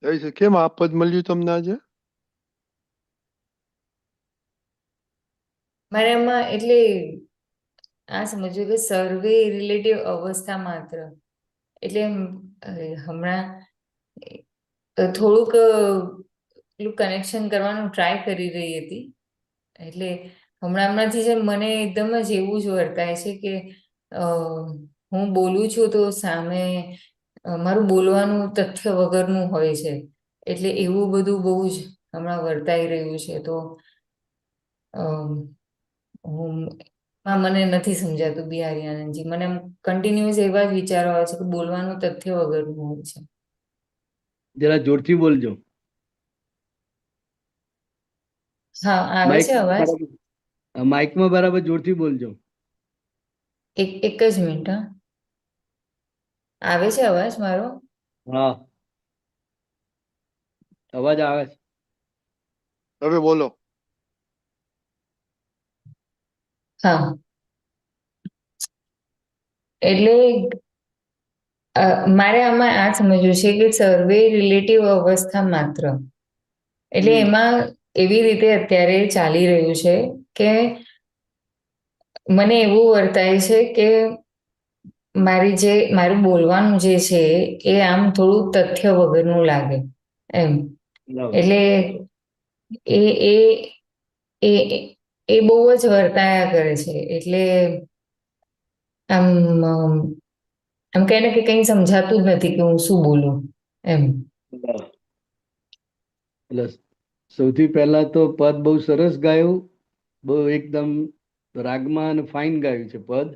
જય શ્રી કેમ આ પદ મળ્યું તમને આજે? મારે એમાં એટલે આ સમજવું કે સર્વે રિલેટિવ અવસ્થા માત્ર એટલે હમણાં થોડુંક પેલું કનેક્શન કરવાનું ટ્રાય કરી રહી હતી એટલે હમણાંથી જે મને એકદમ જ એવું જ વર્તાય છે કે હું બોલું છું તો સામે મારું બોલવાનું તથ્ય વગરનું હોય છે એટલે એવું બધું બહુ જ હમણાં વર્તાઈ રહ્યું છે તો મને નથી સમજાતું બિહારી આનંદજી મને કન્ટિન્યુઅસ એવા જ વિચારો આવે છે કે બોલવાનું તથ્ય વગરનું હોય છે. જરા જોરથી બોલજો. હા આવે છે અવાજ? માઇકમાં બરાબર જોરથી બોલજો. એક જ મિનિટ. હા આવે છે અવાજ મારો? હા અવાજ આવે છે. હવે બોલો. હા એટલે મારે આમાં આ સમજવું છે કે સર્વે રિલેટિવ અવસ્થા માત્ર એટલે એમાં એવી રીતે અત્યારે ચાલી રહ્યું છે કે મને એવું વર્તાય છે કે મારું બોલવાનું જે છે એ આમ થોડું તથ્ય વગરનું લાગે એમ એટલે એ એ એ એ બહુ જ વર્તાયા કરે છે એટલે આમ આમ કહે ને કે કંઈ સમજાતું જ નથી કે હું શું બોલું એમ. એટલે સૌથી પહેલા તો પદ બહુ સરસ ગાયું, બહુ એકદમ રાગમાં અને ફાઇન ગાયું છે પદ.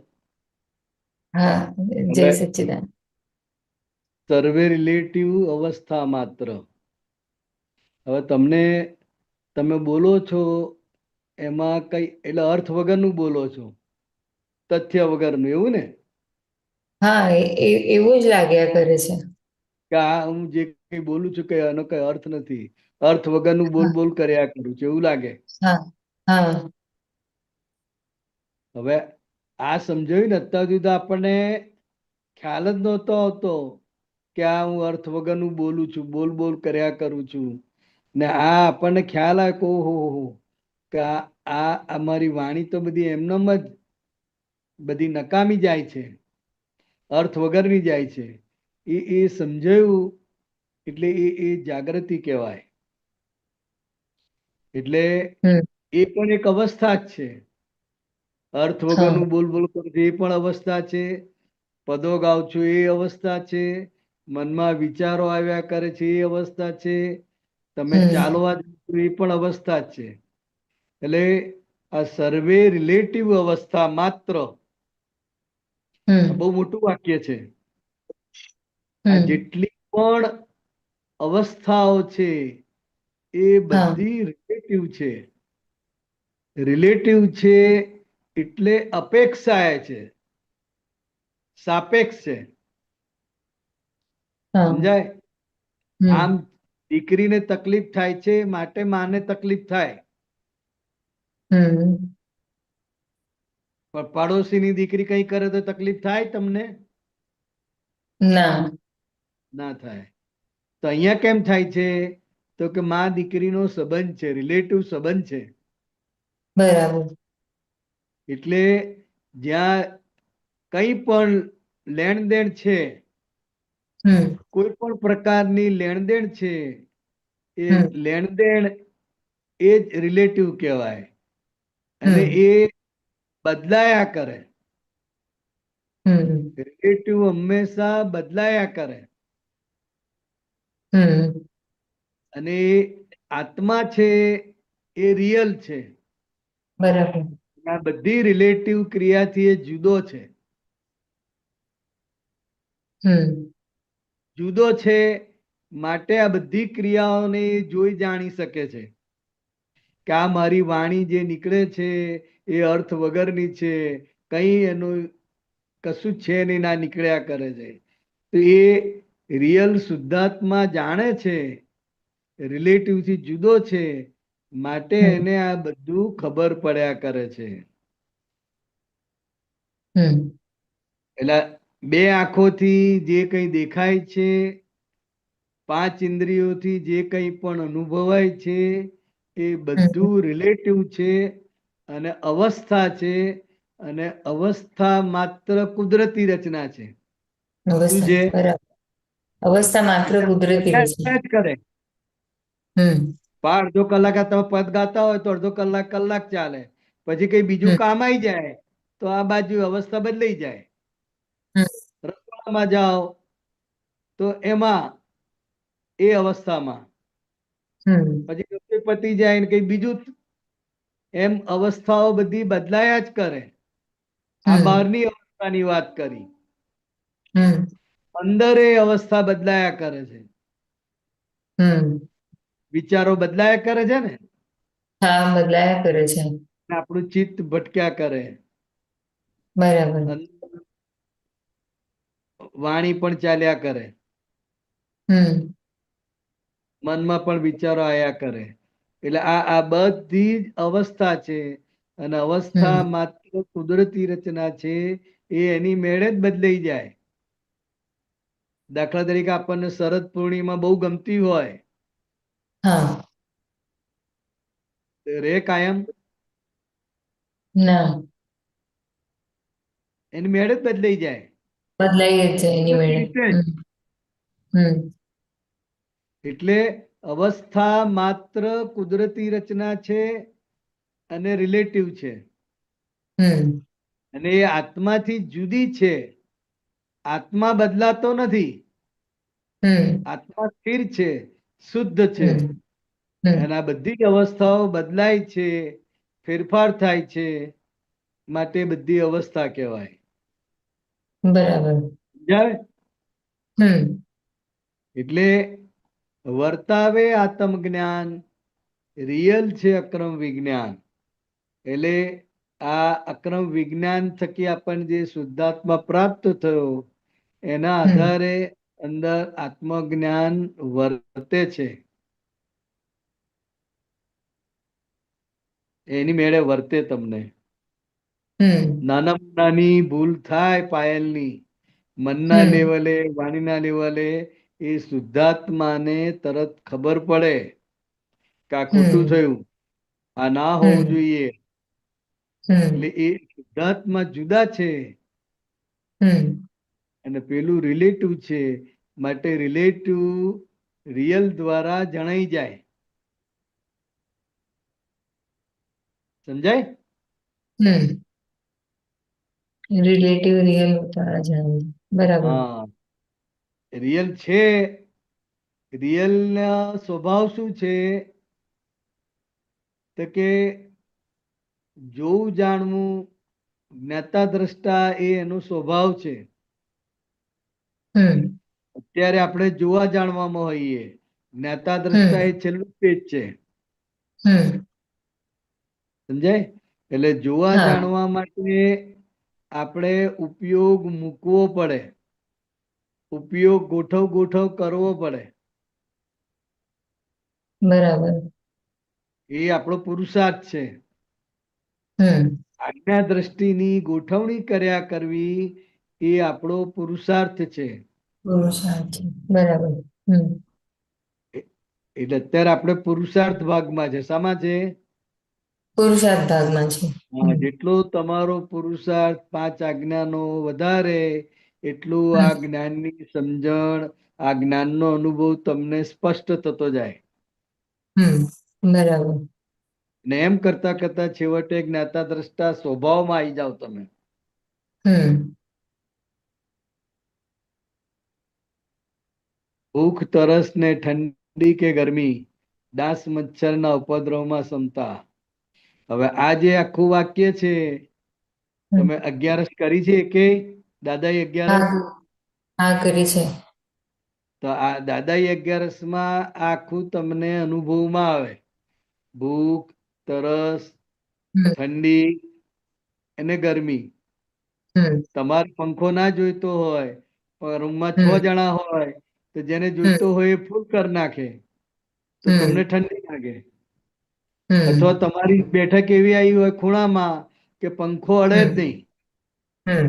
હા જય સચ્ચિદાનંદ. સર્વે રિલેટિવ અવસ્થા માત્ર. હવે તમે બોલો છો એમાં કઈ એટલે અર્થ વગરનું બોલો છો, તથ્ય વગરનું, એવું ને? હા એવું જ લાગ્યા કરે છે કે આ હું જે કઈ બોલું છું કે એનો કઈ અર્થ નથી, અર્થ વગરનું બોલ કર્યા કરું છું એવું લાગે. હા હા હવે આ સમજાયું ને અત્યાર સુધી તો આપણને ખ્યાલ જ નહોતો આવતો કે આ હું અર્થ વગરનું બોલું છું, બોલ કર્યા કરું છું. ને આ આપણને ખ્યાલ આવે કે ઓહો કે આ અમારી વાણી તો બધી એમનેમ જ બધી નકામી જાય છે, અર્થ વગરની જાય છે. એ સમજાયું એટલે એ જાગૃતિ કહેવાય. એટલે એ પણ એક અવસ્થા જ છે. અર્થ વગરનું બોલ કરું એ પણ અવસ્થા છે, પદો ગાઉ છું એ અવસ્થા છે, મનમાં વિચારો આવ્યા કરે છે એ અવસ્થા છે, તમે ચાલવા એ પણ અવસ્થા જ છે. એટલે આ સર્વે રિલેટિવ અવસ્થા માત્ર બહુ મોટું વાક્ય છે. આ જેટલી પણ અવસ્થાઓ છે એ બધી રિલેટિવ છે. રિલેટિવ છે એટલે અપેક્ષાએ છે, સાપેક્ષ છે. સમજાય? આમ દીકરીને તકલીફ થાય છે માટે માને તકલીફ થાય. હમ પણ પાડોશીની દીકરી કઈ કરે તો તકલીફ થાય તમને? ના ના થાય. તો અહીંયા કેમ થાય છે? તો કે માં દીકરીનો સંબંધ છે, રિલેટિવ સંબંધ છે. બરાબર એટલે જ્યાં કઈ પણ લેણ દેણ છે, હમ કોઈ પણ પ્રકારની લેણ દેણ છે, એ હમ લેણ દેણ એ જ રિલેટિવ કહેવાય. અને હમ એ બદલાયા કરે. હમ રિલેટિવ હંમેશા બદલાયા કરે. હમ અને એ આત્મા છે એ રિયલ છે. બરાબર આ બધી રિલેટિવ ક્રિયાથી એ જુદો છે. હમ જુદો છે માટે આ બધી ક્રિયાઓને એ જોઈ જાણી શકે છે કે આ મારી વાણી જે નીકળે છે એ અર્થ વગરની છે, કઈ એનું કશું જ છે નહીં, ના નીકળ્યા કરે છે. તો એ રિયલ શુદ્ધાત્મા જાણે છે, રિલેટિવ થી જુદો છે, માટે હમ એને આ બધું ખબર પડ્યા કરે છે. હમ એટલે બે આંખોથી જે કઈ દેખાય છે, પાંચ ઇન્દ્રિયોથી જે કંઈ પણ અનુભવાય છે, એ હમ બધું રિલેટિવ છે અને અવસ્થા છે. અને અવસ્થા માત્ર કુદરતી રચના છે. શું અવસ્થા છે? બરાબર અવસ્થા માત્ર એટલે કુદરતી ચાલ્યા રચના. જ કરે. હમ અડધો કલાક આ તમે પદ ગાતા હોય તો અડધો કલાક કલાક ચાલે, પછી કઈ બીજું હમ કામ આવી જાય તો આ બાજુ અવસ્થા બદલાઈ જાય. હમ રસોડામાં જાઓ તો એમાં એ અવસ્થામાં હમ પછી રસોઈ પતી જાય ને કઈ બીજું, એમ અવસ્થાઓ બધી બદલાયા જ કરે. આ હમ બહારની અવસ્થાની વાત કરી. હમ અંદર એ અવસ્થા બદલાયા કરે છે. હમ વિચારો બદલાયા કરે છે ને, હા બદલાયા કરે છે. અને આપણું ચિત્ત ભટક્યા કરે. બરાબર અંદર વાણી પણ ચાલ્યા કરે. હમ મનમાં પણ વિચારો આયા કરે. એટલે આ બધી જ અવસ્થા છે. અને અવસ્થા હમ માત્ર કુદરતી રચના છે, એ એની મેળે જ બદલાઈ જાય. દાખલા તરીકે આપણને શરદ પૂર્ણિમા બહુ ગમતી હોય, હા રે કાયમ ના એની મેળે જ બદલાઈ જાય. બદલાઈ જ જાય એની કુદરતી મેળે. રીતે જ. હમ હમ એટલે અવસ્થા માત્ર કુદરતી રચના છે અને રિલેટિવ છે. હમ અને એ આત્માથી જુદી છે. આત્મા બદલાતો નથી. હમ આત્મા સ્થિર છે, શુદ્ધ છે. હમ હમ અને આ બધી જ અવસ્થાઓ બદલાય છે, ફેરફાર થાય છે, માટે બધી અવસ્થા કહેવાય. બરાબર સમજાય? હમ એટલે વર્તાવે આત્મજ્ઞાન, રિયલ છે અક્રમ વિજ્ઞાન. એટલે આ અક્રમ વિજ્ઞાન થકી આપણને જે શુદ્ધાત્મા પ્રાપ્ત થયો, એના હમ આધારે અંદર આત્મજ્ઞાન વર્તે છે. એની મેળે વર્તે તમને. હમ નાનામાં નાની ભૂલ થાય પાયલની, મનના હમ લેવલે, વાણીના લેવલે, એ શુદ્ધાત્માને તરત ખબર પડે કે આ ખોટું હમ થયું, આ ના હોવું હમ જોઈએ. એટલે હમ એ શુદ્ધાત્મા જુદા છે હમ અને પેલું રિલેટિવ છે, માટે રિલેટિવ રિયલ દ્વારા જણાઈ જાય. સમજાય? હમ રિલેટિવ રિયલ દ્વારા જાણવું. બરાબર હા, રિયલ છે. રિયલ સ્વભાવ શું છે? તો કે જોવું જાણવું, જ્ઞાતા દ્રષ્ટા એ એનો સ્વભાવ છે. હમ અત્યારે આપણે જોવા જાણવામાં હોઈએ, જ્ઞાતા દ્રષ્ટા હમ એ છેલ્લું પેજ છે. હમ સમજાય? એટલે જોવા હા જાણવા માટે આપણે ઉપયોગ મૂકવો પડે. ઉપયોગ ગોઠવ ગોઠવ કરવો પડે. બરાબર એ આપણો પુરુષાર્થ છે. હમ આજ્ઞા દ્રષ્ટિની ગોઠવણી કર્યા કરવી એ આપણો પુરુષાર્થ છે. પુરુષાર્થ છે. બરાબર. હમ એ- એટલે અત્યારે આપણે પુરુષાર્થ ભાગમાં છે. શામાં છે? પુરુષાર્થ ભાગમાં છે. જેટલો તમારો પુરુષાર્થ 5 આજ્ઞાનો વધારે એટલું હમ આ જ્ઞાનની સમજણ, આ જ્ઞાનનો અનુભવ તમને સ્પષ્ટ થતો જાય. હમ બરાબર. ને એમ કરતા કરતા છેવટે જ્ઞાતા દ્રષ્ટા સ્વભાવમાં આવી જાવ તમે. હમ ભૂખ, તરસ ને ઠંડી કે ગરમી, ડાસ મચ્છરના ઉપદ્રવમાં ક્ષમતા. હવે આ જે આખું વાક્ય છે, હમ. તમે 11 કરી છે કે દાદાએ 11? હા હા કરી છે. તો આ દાદાઈ 11 માં આખું તમને અનુભવમાં આવે. ભૂખ, તરસ, હમ ઠંડી અને ગરમી. હમ તમારે પંખો ના જોઈતો હોય પણ રૂમમાં 6 હમ જણા હોય તો જેને હમ જોઈતો હોય એ ફૂલ કરી નાખે તો તમને હમ ઠંડી લાગે. અથવા હમ તમારી બેઠક એવી આવી હોય ખૂણામાં કે પંખો અડે જ હમ નહીં. હમ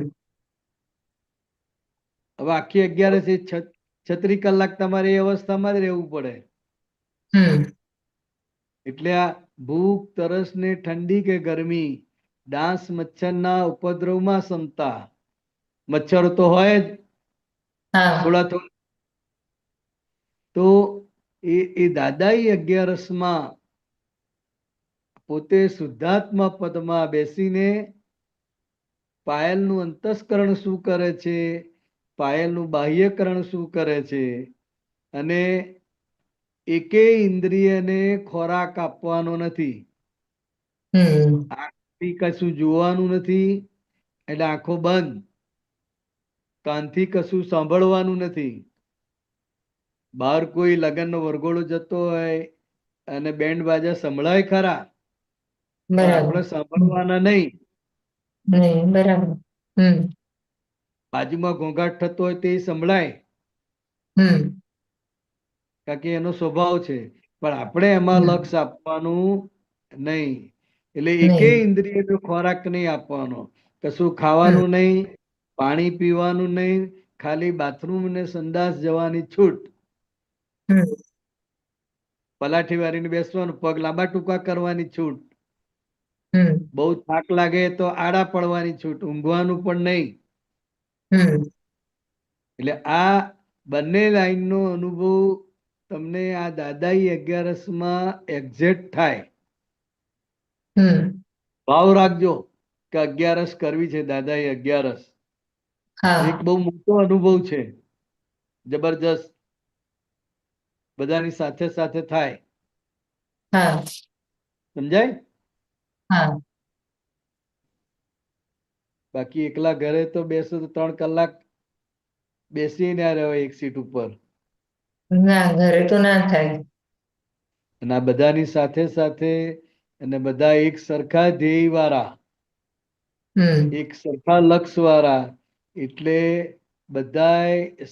હવે આખી 11 36 કલાક તમારે એ અવસ્થામાં જ રહેવું પડે. હમ એટલે આ ભૂખ, તરસ ને ઠંડી કે ગરમી, ડાંસ મચ્છરના ઉપદ્રવમાં ક્ષમતા. મચ્છરો તો હોય જ હા થોડા થોડા. તો એ દાદાઈ 11માં પોતે શુદ્ધાત્મા પદમાં બેસીને પાયલનું અંતસ્કરણ શું કરે છે, પાયલનું બાહ્યકરણ શું કરે છે, અને એકેય ઇન્દ્રિયને ખોરાક આપવાનો નથી. હમ આંખથી કશું જોવાનું નથી એટલે આંખો બંધ. કાનથી કશું સાંભળવાનું નથી. બહાર કોઈ લગ્નનો વરઘોડો જતો હોય અને બેન્ડ બાજા સંભળાય ખરા પણ બરાબર. આપણે સાંભળવાના નહીં. નહીં બરાબર. હમ બાજુમાં ઘોંઘાટ થતો હોય તે સંભળાય હમ કારણ કે એનો સ્વભાવ છે, પણ આપણે એમાં હમ લક્ષ આપવાનું નહીં. એટલે એકેય નહીં. ઇન્દ્રિયનો ખોરાક નહીં આપવાનો, કશું હમ ખાવાનું નહીં, પાણી પીવાનું નહીં, ખાલી બાથરૂમ ને સંડાસ જવાની છૂટ. હમ પલાઠી વાળીને બેસવાનું, પગ લાંબા ટૂંકા કરવાની છૂટ. હમ બહુ થાક લાગે તો આડા પડવાની છૂટ, ઊંઘવાનું પણ નહીં. હમ એટલે આ બંને લાઈનનો અનુભવ તમને આ દાદાઈ 11માં એક્ઝેક્ટ થાય. હમ ભાવ રાખજો કે 11 કરવી છે, દાદાઈ 11. એક હા બહુ મોટો અનુભવ છે, જબરજસ્ત. બધાની સાથે સાથે થાય. હા સમજાય? હા બાકી એકલા ઘરે તો બેસો તો 3 કલાક બેસી ના રહેવાય એક સીટ ઉપર. ના ઘરે તો ના થાય. અને આ બધાની સાથે સાથે અને બધા એક સરખા ધ્યેય વાળા, હમ એક સરખા લક્ષ વાળા, એટલે બધાય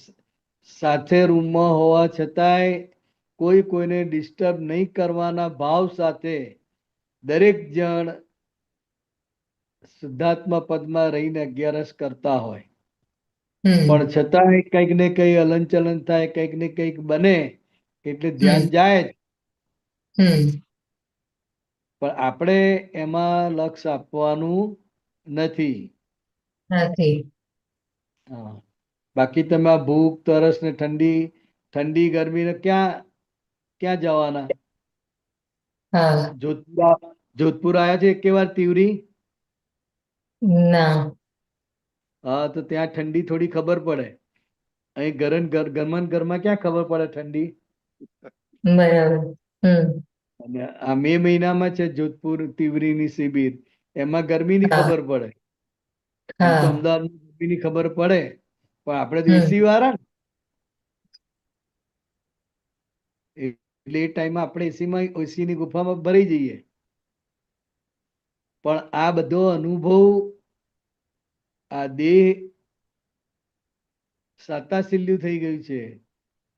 સાથે રૂમમાં હોવા છતાંય કોઈ કોઈને ડિસ્ટર્બ નહીં કરવાના ભાવ સાથે દરેક જણ શુદ્ધાત્મા પદમાં રહીને 11 કરતા હોય. પણ હમ છતાંય કંઈક ને કંઈક હલનચલન થાય, કંઈક ને કંઈક બને એટલે ધ્યાન હમ જાય જ. હમ પણ આપણે એમાં લક્ષ આપવાનું નથી. નથી. હા. બાકી તમે આ ભૂખ, તરસ ને ઠંડી ગરમી ને ક્યાં ક્યાં જવાના? હા જોધપુર આયા છે એકે વાર તિવરી? ના. હા તો ત્યાં ઠંડી થોડી ખબર પડે. અહીં ઘરમાં ને ઘરમાં ક્યાં ખબર પડે ઠંડી? બરાબર. હમ અને આ મે મહિનામાં છે જોધપુર તિવરીની શિબિર, એમાં ગરમીની હા ખબર પડે. એમ તો હા અમદાવાદમાં ગરમીની ખબર પડે પણ આપણે તો હમ એસી વાળા ને, એટલે એ ટાઈમમાં આપણે એસીની ગુફામાં ભરાઈ જઈએ. પણ આ બધો અનુભવ આ દેહ સાતાશીલ્યું થઈ ગયું છે.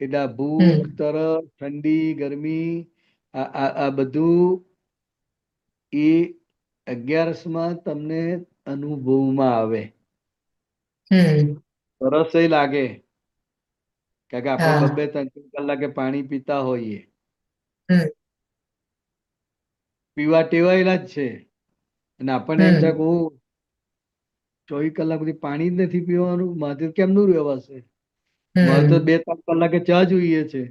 એટલે આ ભૂખ, હમ તરસ, ઠંડી, ગરમી આ બધું એ 11માં તમને અનુભવમાં આવે, હમ સરસ લાગે, કારણ કે આપણે હા 2-3 કલાકે પાણી પીતા હોઈએ, હમ પીવા ટેવાયેલા જ છે, અને આપણને એમ થાય હમ કે 24 કલાક સુધી પાણી જ નથી પીવાનું, મારે કેમનું રહેવાશે? મારે તો હમ 2-3 કલાકે ચા જોઈએ છે,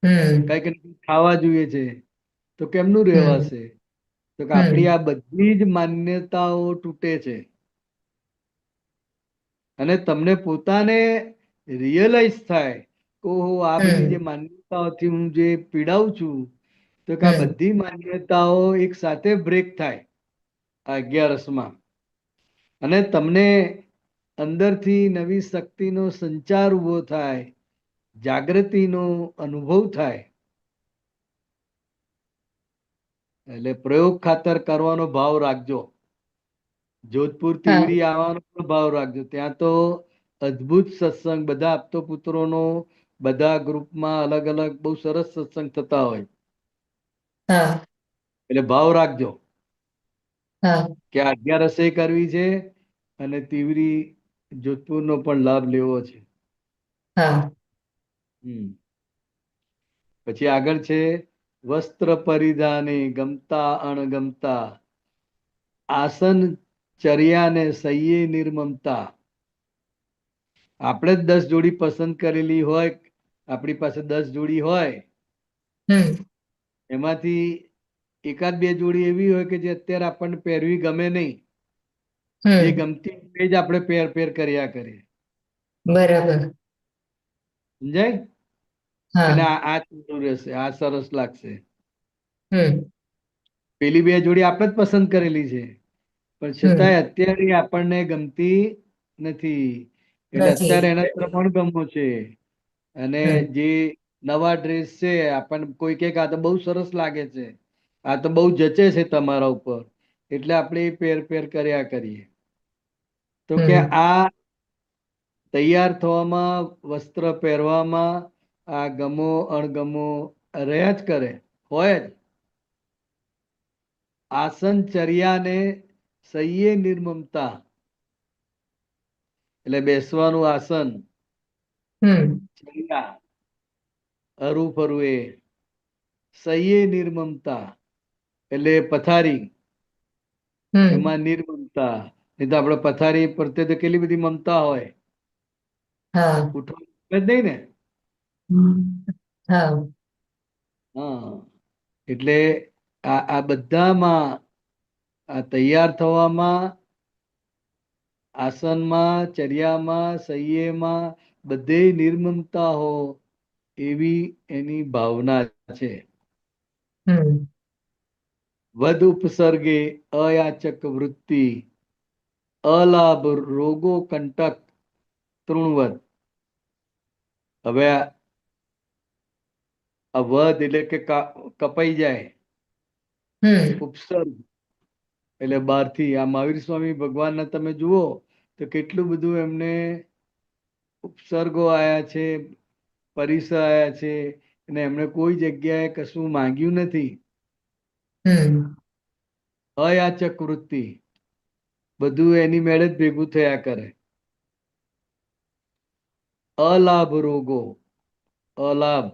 હમ કઈક ખાવા જોઈએ છે, તો કેમનું હમ રહેવાશે? તો કે આપણી હમ આ બધી જ માન્યતાઓ તૂટે છે, અને તમને પોતાને રિયલાઈઝ થાય કે ઓહો, આ બધી જે હમ માન્યતાઓથી હું જે પીડાઉં છું, તો કે આ હમ બધી માન્યતાઓ એક સાથે બ્રેક થાય આ 11માં, અને તમને અંદરથી નવી શક્તિનો સંચાર ઉભો થાય, જાગૃતિનો અનુભવ થાય. એટલે પ્રયોગ ખાતર કરવાનો ભાવ રાખજો. જોધપુર હા તીવડી આવવાનો પણ ભાવ રાખજો. ત્યાં તો અદ્ભુત સત્સંગ, બધા આપતો પુત્રોનો બધા ગ્રુપમાં અલગ અલગ બહુ સરસ સત્સંગ થતા હોય, હા એટલે ભાવ રાખજો હા કે 11 કરવી છે, અને તીવરી જોધપુરનો પણ લાભ લેવો છે. હા પછી આગળ છે, વસ્ત્ર પરિધાને ગમતા અણગમતા, આસન ચર્યાને સૈયે નિર્મમતા. આપણે જ 10 જોડી પસંદ કરેલી હોય, આપણી પાસે 10 જોડી હોય, હમ એમાંથી એકાદ બે જોડી એવી હોય કે જે અત્યારે આપણને પહેરવી ગમે નહીં, જે હમ ગમતી એ જ આપણે પેર કર્યા કરીએ. બરાબર. સમજાય? કે હા ના, આ સારું રહેશે, આ સરસ લાગશે. હમ પેલી બે જોડી આપણે જ પસંદ કરેલી છે, પણ હમ છતાંય અત્યારે આપણને ગમતી નથી, એટલે નથી. અત્યારે એના તરફ અણગમો છે. અને હમ જે નવા ડ્રેસ છે, આપણને કોઈ કે આ તો બહુ સરસ લાગે છે, આ તો બહુ જચે છે તમારા ઉપર, એટલે આપણે એ પેર કર્યા કરીએ. તો કે હમ આ તૈયાર થવામાં, વસ્ત્ર પહેરવામાં આ ગમો અણગમો રહ્યા જ કરે, હોય જ. આસન ચર્યાને સૈયે નિર્મમતા, એટલે બેસવાનું આસન, હમ ચર્યા હરું ફરવું એ, સૈયે નિર્મમતા એટલે પથારી, હમ એમાં નિર્મમતા. નહીં તો આપણે પથારી પ્રત્યે તો કેટલી બધી મમતા હોય, હા ઉઠવાનું જ નહીં ને. હા હા, એટલે આ બધામાં, આ તૈયાર થવામાં, આસનમાં, ચર્યામાં, સૈય્યમાં, બધે નિર્મમતા હો, એવી એની ભાવના છે. હમ વદ ઉપસર્ગે અયાચક વૃત્તિ, અલાભ રોગો કંટક તૃણવત. હવે આ વધ એટલે કે કપાઈ જાય, હમ ઉપસર્ગ એટલે બહારથી, આ મહાવીર સ્વામી ભગવાનના તમે જુઓ તો કેટલું બધું એમને ઉપસર્ગો આયા છે, પરિસર આયા છે, અને એમણે કોઈ જગ્યાએ કશું માંગ્યું નથી. હમ અયાચક વૃત્તિ, બધું એની મેળે જ ભેગું થયા કરે. અલાભ રોગો, અલાભ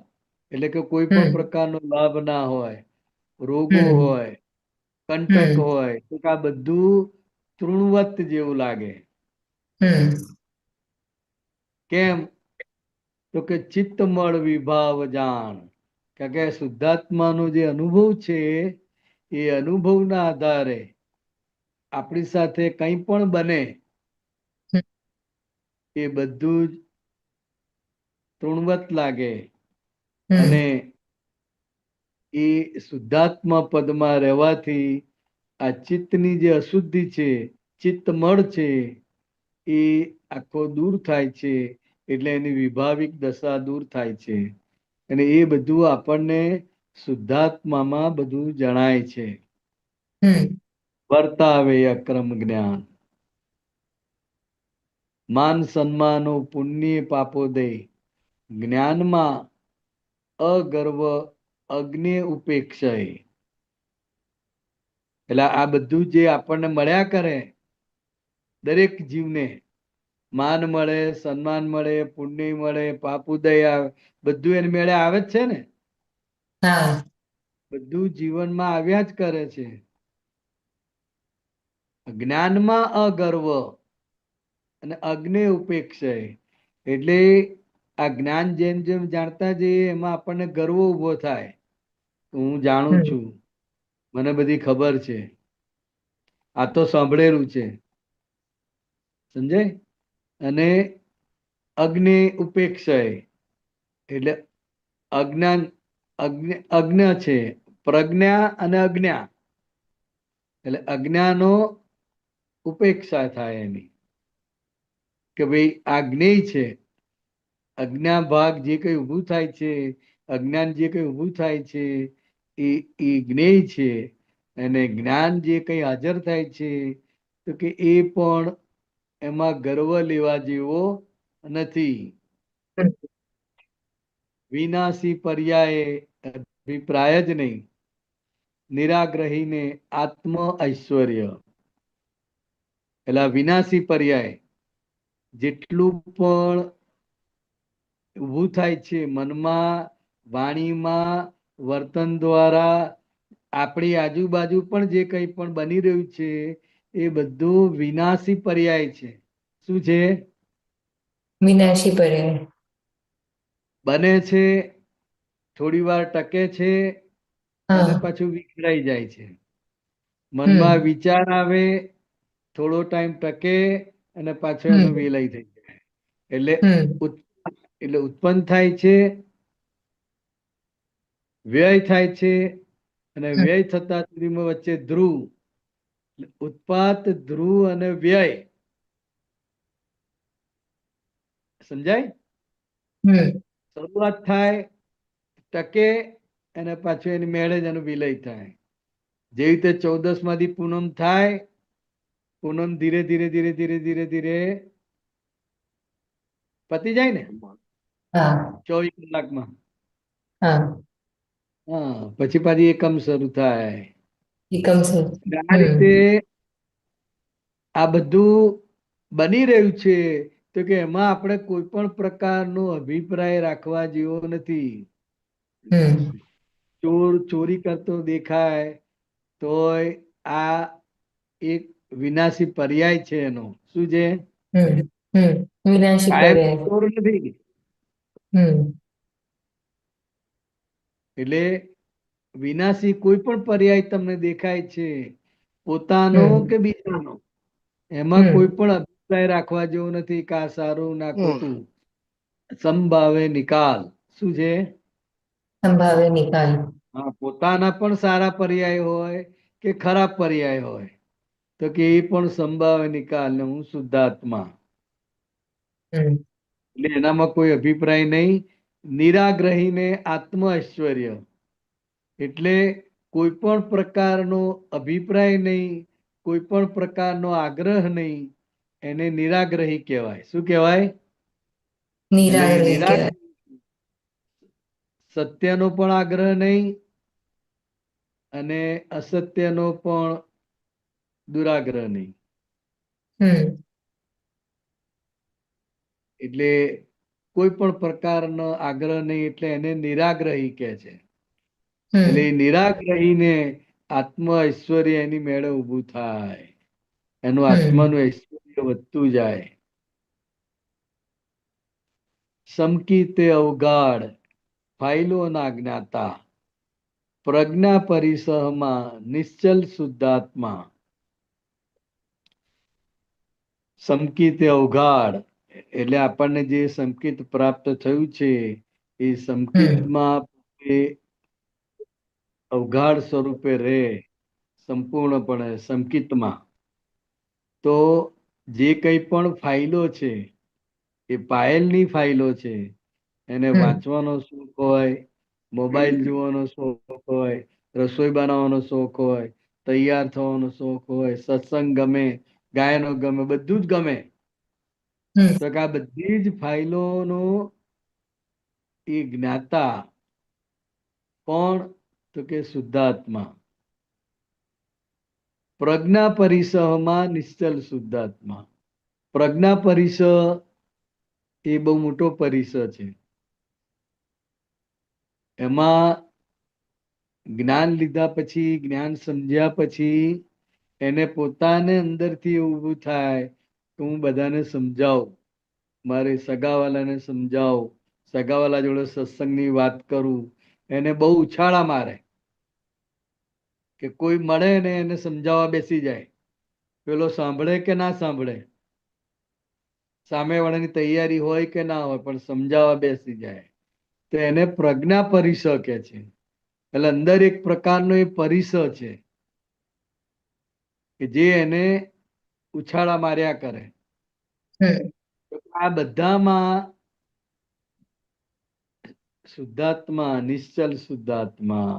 એટલે કે કોઈ પણ હમ પ્રકારનો લાભ ના હોય, રોગો હમ હોય, કંટક હમ હોય, તો કે આ બધું તૃણવત જેવું લાગે. હમ કેમ? તો કે ચિત્તમળ વિભાવ જાણ, કારણ કે શુદ્ધાત્માનો જે અનુભવ છે, એ અનુભવના આધારે આપણી સાથે કંઈ પણ બને, એ બધું જ તૃણવત લાગે. અને હમ એ શુદ્ધાત્મા પદમાં રહેવાથી આ ચિત્તની જે અશુદ્ધિ છે, ચિત્ત મળ છે, એ આખો દૂર થાય છે, એટલે એની વિભાવિક દશા દૂર થાય છે. અને એ બધું આપણને શુદ્ધાત્મામાં બધું જણાય છે. હમ વર્તાવે અક્રમ જ્ઞાન, માન સન્માનો પુણ્ય પાપો દે, જ્ઞાનમાં અગર્વ અગ્નિ ઉપેક્ષય. એટલે આ બધું જે આપણને મળ્યા કરે, દરેક જીવને માન મળે, સન્માન મળે, પુણ્ય મળે, પાપ ઉદય આવે, બધું એને મેળે આવે જ છે ને. હા બધું જીવનમાં આવ્યા જ કરે છે. જ્ઞાનમાં અગર્વ અને અગ્નિ ઉપેક્ષય. એટલે આ જ્ઞાન જેમ જેમ જાણતા જઈએ એમાં આપણને ગર્વ ઉભો થાય. હું જાણું હમ છું, મને બધી ખબર છે, આ તો સાંભળેલું છે, સમજાય. અને અગ્નિ ઉપેક્ષય એટલે અજ્ઞાન, અજ્ઞ છે, પ્રજ્ઞા અને અજ્ઞા. એટલે અજ્ઞાનો ઉપેક્ષા થાય એની, કે ભાઈ આ જ્ઞેય છે. અજ્ઞા ભાગ જે કઈ ઊભું થાય છે, અજ્ઞાન જે કઈ ઊભું થાય છે, એ જ્ઞેય છે. અને જ્ઞાન જે કઈ હાજર થાય છે, તો કે એ પણ એમાં ગર્વ લેવા જેવો નથી. હમ વિનાશી પર્યાય અભિપ્રાય જ નહીં, નિરાગ્રહીને આત્મ ઐશ્વર્ય. એટલે વિનાશી પર્યાય જેટલું પણ ઊભું થાય છે મનમાં, વાણીમાં, વર્તન દ્વારા, આપણી આજુબાજુ પણ જે કંઈ પણ બની રહ્યું છે એ બધું વિનાશી પર્યાય છે. શું છે? વિનાશી પર્યાય. બને છે, થોડી વાર ટકે છે અને હા પાછું વિખરાઈ જાય છે. મનમાં હમ વિચાર આવે, થોડો ટાઈમ ટકે અને પાછો એનો હમ વિલય થઈ જાય. એટલે હમ એટલે ઉત્પન્ન થાય છે, વ્યય થાય છે, અને હમ વ્યય થતા સુધીમાં વચ્ચે ધ્રુવ. ઉત્પાત, ધ્રુવ અને વ્યય. સમજાય? હમ શરૂઆત થાય, ટકે અને પાછું એની મેળે જ એનો વિલય થાય. જેવી રીતે 14 માંથી પૂનમ થાય, પૂનમ ધીરે ધીરે ધીરે ધીરે ધીરે ધીરે પતી જાય ને હા 24 કલાકમાં. હા હા, પછી પાછી એકમ શરૂ થાય. એકમ છે. અને આ રીતે હમ આ બધું બની રહ્યું છે, તો કે એમાં આપણે કોઈ પણ પ્રકારનો અભિપ્રાય રાખવા જેવો નથી. હમ ચોર ચોરી કરતો દેખાય તોય આ એક વિનાશી પર્યાય છે એનો. શું છે? વિનાશી કાયમ પર્યાય. ચોર નથી. હમ એટલે વિનાશી કોઈ પણ પર્યાય તમને દેખાય છે, પોતાનો હમ કે બીજાનો, એમાં કોઈ હમ પણ અભિપ્રાય રાખવા જેવું નથી કે આ સારું ના ખોટું. સમભાવે નિકાલ. શું છે? સંભાવે નિકાલ. હા, પોતાના પણ સારા પર્યાય હોય કે ખરાબ પર્યાય હોય, તો કે એ પણ સંભાવે નિકાલ ને હું શુદ્ધાત્મા. હમ એટલે એનામાં કોઈ અભિપ્રાય નહીં. નિરાગ્રહીને આત્મ ઐશ્વર્ય. એટલે કોઈ પણ પ્રકારનો અભિપ્રાય નહીં, કોઈ પણ પ્રકારનો આગ્રહ નહીં, એને નિરાગ્રહી કહેવાય. શું કહેવાય? એટલે નિરાગ્રહી કહેવાય. સત્યનો પણ આગ્રહ નહીં અને અસત્યનો પણ દુરાગ્રહ નહીં. હમ એટલે કોઈ પણ પ્રકારનો આગ્રહ નહીં, એટલે એને નિરાગ્રહી કહે છે. એટલે હમ એ નિરાગ્રહીને આત્મ ઐશ્વર્ય એની મેળે ઊભું થાય. એનું હમ આત્માનું ઐશ્વર્ય વધતું જાય. સમકીતે અવગાઢ, ફાઇલો ના જ્ઞાતા, પ્રજ્ઞા પરિસહમાં નિશ્ચલ શુદ્ધાત્મા. સમકિત અવઘાડ એટલે આપણને જે સંકેત પ્રાપ્ત થયું છે, એ હમ સંકેતમાં એ અવઘાડ સ્વરૂપે રહે, સંપૂર્ણપણે સંકિતમાં. તો જે કંઈ પણ ફાઇલો છે, એ પાયલની ફાઇલો છે. એને હમ વાંચવાનો શોખ હોય, મોબાઈલ જોવાનો શોખ હોય, રસોઈ બનાવવાનો શોખ હોય, તૈયાર થવાનો શોખ હોય, સત્સંગ ગમે, ગાયનો ગમે, બધું જ ગમે. હમ તો કે આ બધી જ ફાઇલોનો એ જ્ઞાતા કોણ? તો કે શુદ્ધાત્મા. પ્રજ્ઞા પરિસહમાં નિશ્ચલ શુદ્ધાત્મા. પ્રજ્ઞા પરિસહ એ બહુ મોટો પરિસહ છે. એમાં જ્ઞાન લીધા પછી, જ્ઞાન સમજ્યા પછી એને પોતાને અંદરથી ઊભું થાય કે હું બધાને સમજાવું, મારે સગાવાલાને સમજાવું, સગાવાલા જોડે સત્સંગની વાત કરું. એને બહુ ઉછાળા મારે કે કોઈ મળે ને એને સમજાવવા બેસી જાય. પેલો સાંભળે કે ના સાંભળે, સામેવાળાની તૈયારી હોય કે ના હોય, પણ સમજાવવા બેસી જાય, તો એને પ્રજ્ઞા પરિસહ કે છે. એટલે અંદર એક પ્રકારનો એ પરિસહ છે કે જે એને ઉછાળા માર્યા કરે. હમ આ બધામાં શુદ્ધાત્મા, નિશ્ચલ શુદ્ધાત્મા,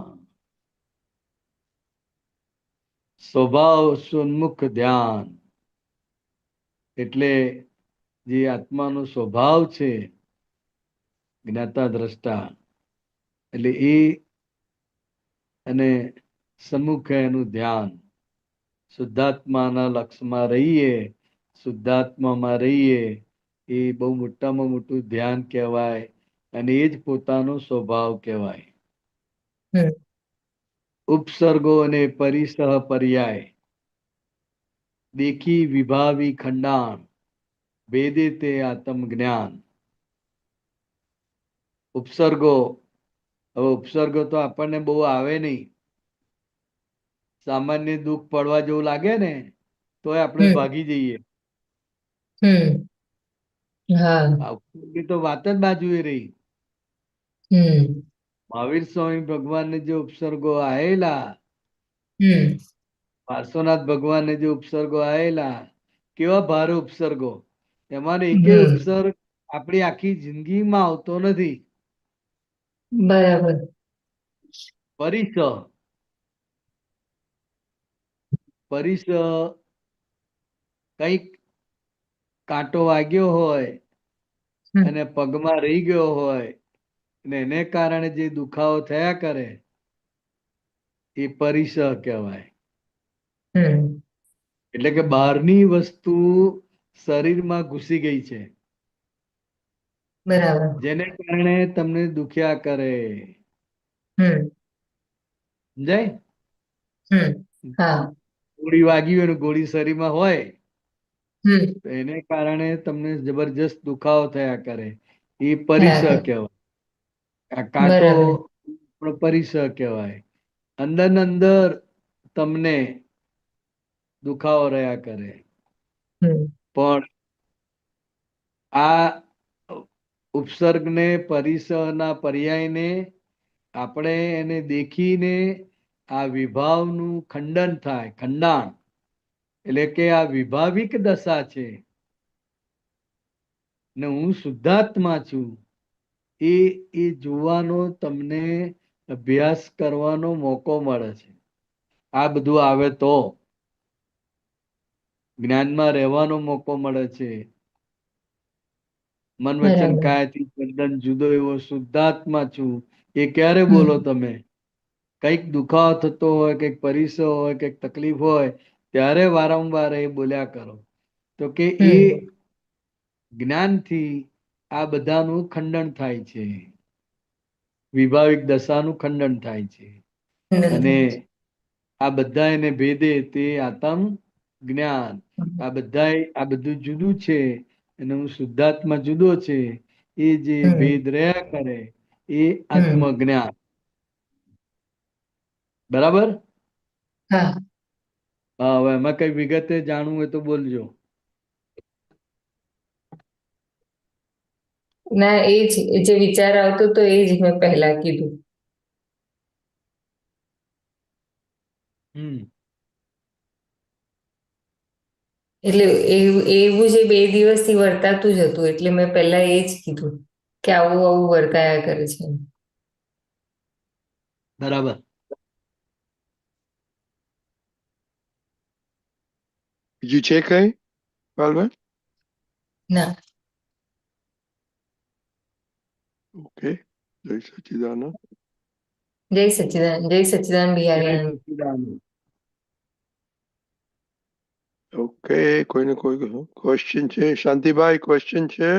સ્વભાવ સન્મુખ ધ્યાન, એટલે જે આત્માનો સ્વભાવ છે જ્ઞાતા દ્રષ્ટા, એટલે એ અને સન્મુખ એનું ધ્યાન. શુદ્ધાત્માના લક્ષમાં રહીએ, શુદ્ધાત્મામાં રહીએ, એ બહુ મોટામાં મોટું ધ્યાન કહેવાય. અને એ જ પોતાનો સ્વભાવ કહેવાય. હમ ઉપસર્ગો અને પરિસહ પર્યાય, દેખી વિભાવી ખંડાણ, ભેદે તે આત્મ જ્ઞાન. ઉપસર્ગો, હવે ઉપસર્ગો તો આપણને બહુ આવે નહીં. સામાન્ય દુઃખ પડવા જેવું લાગે ને તોય આપણે હમ ભાગી જઈએ. હમ હા આ ઉપસર્ગની તો વાત જ બાજુએ રહી. હમ મહાવીર સ્વામી ભગવાનને જે ઉપસર્ગો આવેલા, હમ પાર્શ્વનાથ ભગવાનને જે ઉપસર્ગો આવેલા, કેવા ભારે ઉપસર્ગો. એમાંનો એકેય હમ ઉપસર્ગ આપણી આખી જિંદગીમાં આવતો નથી. બરાબર. પરિસહ, પરિસહ કઈક કાંટો વાગ્યો હોય હમ અને પગમાં રહી ગયો હોય અને એને કારણે જે દુખાવો થયા કરે, એ પરિસહ કહેવાય. હમ એટલે કે બહારની વસ્તુ શરીરમાં ઘૂસી ગઈ છે, બરાબર. જેને કારણે તમને દુખ્યા કરે. હમ સમજાય? હમ હા. ગોળી વાગી હોય ને ગોળી શરીરમાં હોય હમ તો એને કારણે તમને જબરજસ્ત દુખાવો થયા કરે, એ પરિસહ થયા કરે. કહેવાય. આ કાંટો બરાબર. આપણો પરિસહ કહેવાય. અંદર ને અંદર તમને દુખાવો રહ્યા કરે. હમ પણ આ ઉપસર્ગને, પરિસહના પર્યાયને આપણે એને દેખીને આ વિભાવનું ખંડન થાય, ખંડાણ. એટલે કે આ વિભાવિક દશા છે ને હું શુદ્ધાત્મા છું, એ એ જોવાનો તમને અભ્યાસ કરવાનો મોકો મળે છે. આ બધું આવે તો જ્ઞાનમાં રહેવાનો મોકો મળે છે. મન વચન બરાબર. કાયાથી તદ્દન જુદો એવો શુદ્ધાત્મા છું, એ ક્યારે બોલો હમ તમે? કંઈક દુખાવો થતો હોય, કંઈક પરિસર હોય, કંઈક તકલીફ હોય, ત્યારે વારંવાર એ બોલ્યા કરો. તો કે એ હમ જ્ઞાનથી આ બધાનું ખંડન થાય છે, વિભાવિક દશાનું ખંડન થાય છે. અને આ બધા એને ભેદે તે આતમ જ્ઞાન. આ બધા આ બધું જુદું છે અને હું શુદ્ધાત્મા જુદો છે, એ જે હમ ભેદ રહ્યા કરે એ હમ આત્મજ્ઞાન. બરાબર? હા. હા, હવે એમાં કઈ વિગતે જાણવું હોય તો બોલજો. ના, એ જ જે વિચાર આવતો તો એ જ મેં પહેલા કીધું. હમ એટલે એવું જે 2 દિવસથી વર્તાતું જ હતું, એટલે મેં પહેલા એ જ કીધું કે આવું આવું વર્તાયા કરે છે. બરાબર. બીજું છે કઈ પાલભાઈ? ના. ઓકે, જય સચ્ચિદાનંદ. જય સચ્ચિદાનંદ, જય સચ્ચિદાનંદ જય બિહારી આનંદ. સચ્ચિદાનંદ. ઓકે, કોઈને કોઈ ક્વેશ્ચન છે? શાંતિભાઈ, ક્વેશ્ચન છે?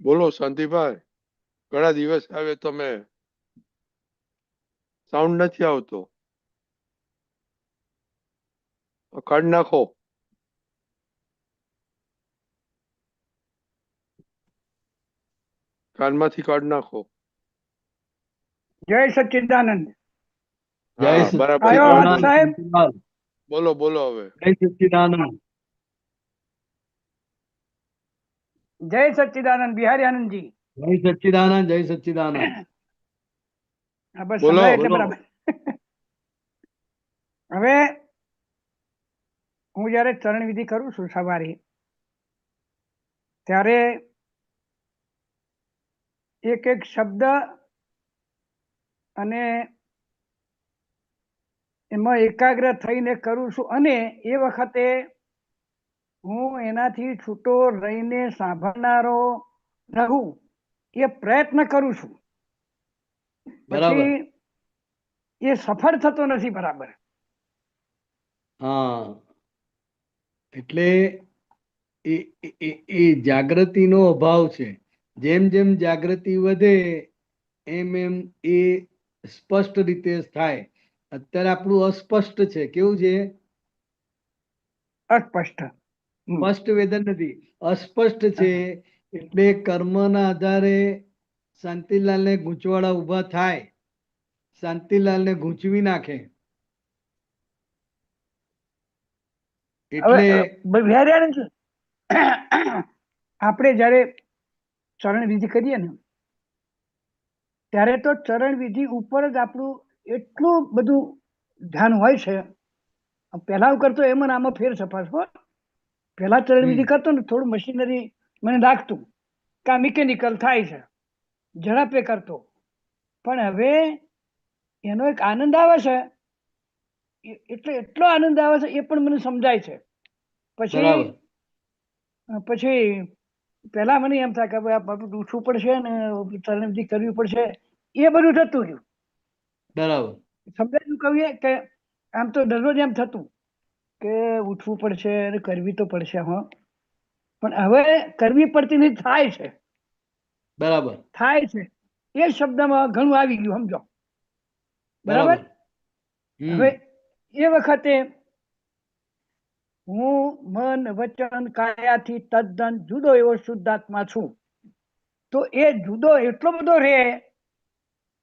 બોલો શાંતિભાઈ, ઘણા દિવસ આવે તમે, સાઉન્ડ નથી આવતો, કાઢ નાખો. કાનમાંથી કાઢ નાખો. જય સચ્ચિદાનંદ. જય હા, બરાબર. આયો હવે વાત બોલો, સાહેબ. બોલો બોલો હવે. જય સચ્ચિદાનંદ. જય સચ્ચિદાનંદ બિહારી આનંદજી. જય સચ્ચિદાનંદ. જય સચ્ચિદાનંદ. હા, બસ બોલો, સંભળાય એટલે બોલો. બરાબર. હવે હું જયારે ચરણ વિધિ કરું છું સવારે, ત્યારે એક એક શબ્દ અને એમાં એકાગ્ર થઈને કરું છું, અને એ વખતે હું એનાથી છૂટો રહીને સાંભળનારો રહું એ પ્રયત્ન કરું છું. બરાબર. પછી એ સફળ થતો નથી બરાબર. હા, એટલે એ જાગૃતિનો અભાવ છે. જેમ જેમ જાગૃતિ વધે એમ એમ એ સ્પષ્ટ રીતે થાય. અત્યારે આપણું અસ્પષ્ટ છે. કેવું છે? અસ્પષ્ટ. સ્પષ્ટ વેદન નથી, અસ્પષ્ટ છે. એટલે કર્મના આધારે શાંતિલાલને ગૂંચવાડા ઊભા થાય, શાંતિલાલને ગૂંચવી નાખે. હવે એટલે બિહારી આનંદજી, આપણે જયારે ચરણ વિધિ કરીએ ને, ત્યારે તો ચરણ વિધિ ઉપર જ આપણું એટલું બધું ધ્યાન હોય છે. પહેલા હું કરતો એમાં ને આમાં ફેર સપાસ હો. પહેલા ચરણ વિધિ કરતો ને થોડું મશીનરી મને લાગતું કે આ મિકેનિકલ થાય છે, ઝડપે કરતો. પણ હવે એનો એક આનંદ આવે છે, એટલે એટલો આનંદ આવે છે એ પણ મને સમજાય છે. પછી બરાબર. પછી પહેલા મને એમ થાય કે ભાઈ આ બધું ઉઠવું પડશે ને ચરણ વિધિ કરવી પડશે, એ બધું થતું રહ્યું. બરાબર. સમજાયું કહીએ કે આમ તો દરરોજ એમ થતું કે ઉઠવું પડશે અને કરવી તો પડશે. હા, પણ હવે કરવી પડતી નથી, થાય છે. બરાબર. થાય છે એ શબ્દમાં ઘણું આવી ગયું, સમજો. બરાબર. હવે એ વખતે હું મન વચન કાયાથી તદ્દન જુદો એવો શુદ્ધાત્મા છું. તો એ જુદો એટલો બધો રહે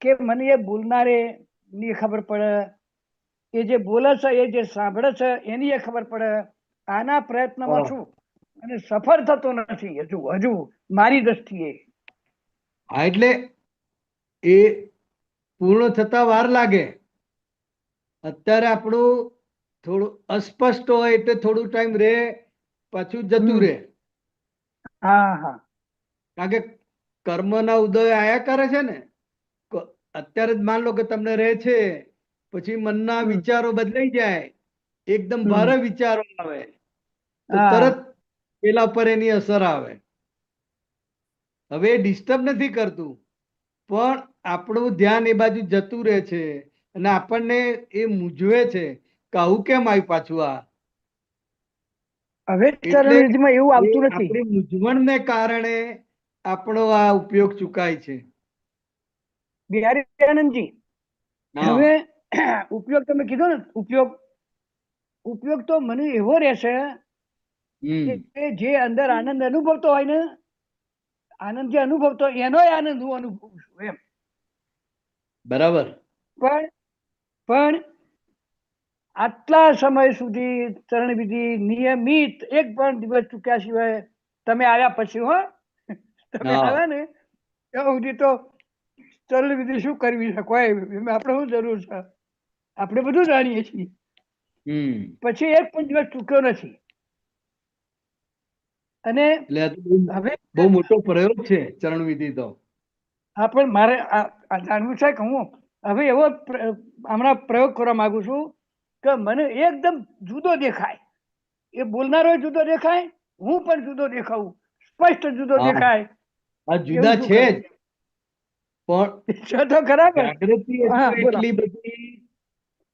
કે મને એ બોલનારે ની ખબર પડે, એ જે બોલે છે એ જે સાંભળે છે એની એ ખબર પડે. આના પ્રયત્નમાં છું અને સફળ થતો નથી હજુ હજુ મારી દ્રષ્ટિએ. હા, એટલે એ પૂર્ણ થતા વાર લાગે. અત્યારે આપણું થોડું અસ્પષ્ટ હોય એટલે થોડું ટાઈમ રહે, પાછું જતું રહે. હા હા. કારણ કે કર્મના ઉદય આયા કરે છે ને. અત્યારે જ માન લો કે તમને રહે છે, પછી મનના વિચારો બદલાઈ જાય, એકદમ ભારે વિચારો આવે તો તરત પેલા પર એની અસર આવે. હવે એ ડિસ્ટર્બ નથી કરતું, પણ આપણું ધ્યાન એ બાજુ જતું રહે છે અને આપણને એ મૂંઝવે છે કે આવું કેમ આવ્યું પાછું આ. હવે એટલે ચરણ વિધિમાં એવું એ આવતું નથી. આપણી મૂંઝવણને કારણે આપણો આ ઉપયોગ ચુકાય છે. બિહારી આનંદજી, હા. હવે ઉપયોગ તમે કીધો ને, ઉપયોગ ઉપયોગ તો મને એવો રહેશે કે જે અંદર આનંદ અનુભવતો હોય ને, આનંદ જે અનુભવતો હોય એનો આનંદ હું અનુભવું છું એમ. બરાબર. પણ આટલા સમય સુધી ચરણ વિધિ નિયમિત એક પણ દિવસ ચૂક્યા સિવાય તમે આવ્યા પછી, હો, તમે આવ્યા ને ત્યાં સુધી તો ચરણ વિધિ શું કરવી છે, કોઈ આપણે શું જરૂર છે, આપણે બધું જાણીએ છીએ. પછી એક પણ દિવસ ચૂક્યો નથી. અને હવે બહુ મોટો પ્રયોગ છે ચરણ વિધિ તો. હા, પણ મારે જાણવું છે કે હું હવે એવો હમણાં પ્રયોગ કરવા માંગુ છું કે મને એકદમ જુદો દેખાય, એ બોલનારો જુદો દેખાય, હું પણ જુદો દેખાવું, સ્પષ્ટ જુદો દેખાય. આ એવું જુદા શું છે કરવું? જ. પણ છો તો ખરાબ જ. જાગૃતિ હજુ હા બોલો. એટલી બધી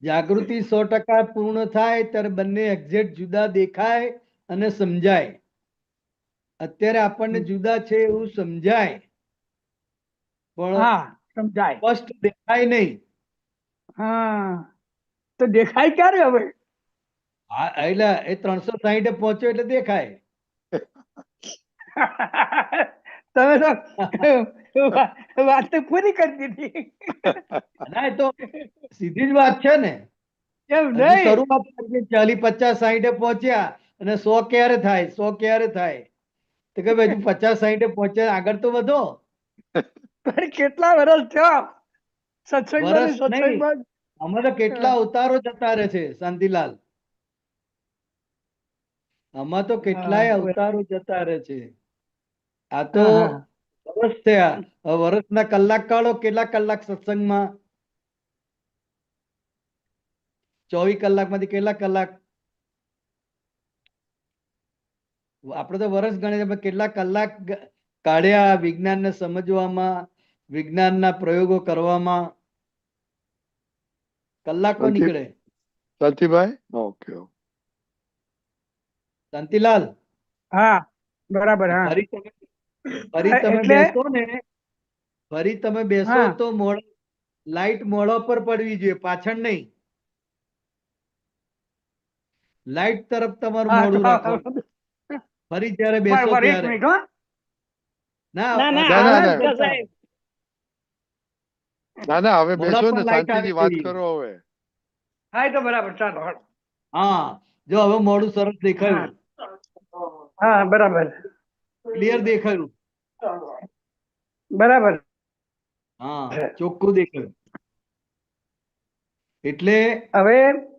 જાગૃતિ 100% પૂર્ણ થાય ત્યારે બંને એક્ઝેક્ટ જુદા દેખાય અને સમજાય. અત્યારે આપણને જુદા છે એવું સમજાય પણ હા સમજાય. સ્પષ્ટ દેખાય નહીં. હા તો દેખાય ક્યારે હવે? એટલે એ 360 પહોંચ્યો એટલે દેખાય. તમે તો વાત તો પૂરી કરી દીધી. ના એ તો સીધી જ વાત છે ને. એમ હજુ નહીં. શરૂઆત કરીએ 40, 50, 60 પહોંચ્યા અને 100 ક્યારે થાય, 100 ક્યારે થાય? તો કે હજુ 50, 60 પહોંચ્યા, આગળ તો વધો. પણ કેટલા વર્ષ થયા સત્સંગમાં ને વર્ષ નહીં, સત્સંગમાં? આમાં તો કેટલા અવતારો જતા રહે છે શાંતિલાલ. આમાં તો કેટલાય અવતારો જતા રહે છે. આ તો હા, હા. વર્ષ થયા. હવે વર્ષના કલાક કાઢો, કેટલા કલાક સત્સંગમાં? 24 કલાકમાંથી કેટલા કલાક? આપણે તો વર્ષ ગણીએ પણ કેટલા કલાક કાઢ્યા વિજ્ઞાનને સમજવામાં, વિજ્ઞાનના પ્રયોગો કરવામાં? કલાકો શાંતિ નીકળે. શાંતિભાઈ ઓકે શાંતિલાલ, હા બરાબર. હા ફરી તમે એટલે બેસો ને, ફરી તમે બેસો હા તો લાઈટ મોઢા પર પડવી જોઈએ, પાછળ નહીં. લાઈટ તરફ તમારું હા મોઢું રાખો તો ફરી જ્યારે બેસો એક ત્યારે. મિનિટ હો. ના ના ના ના ના આવે ના જ છે સાહેબ. ના ના હવે મોઢા બેસો પર ને લાઈટ શાંતિથી આવી વાત જોઈએ. કરો હવે. હા એ તો બરાબર. ચાલો હાલો. હા, જો હવે મોઢું સરસ હા દેખાયું, હા બરાબર ક્લિયર દેખાયું. બરાબર. હા, ચોખ્ખું દેખાયું. એટલે હવે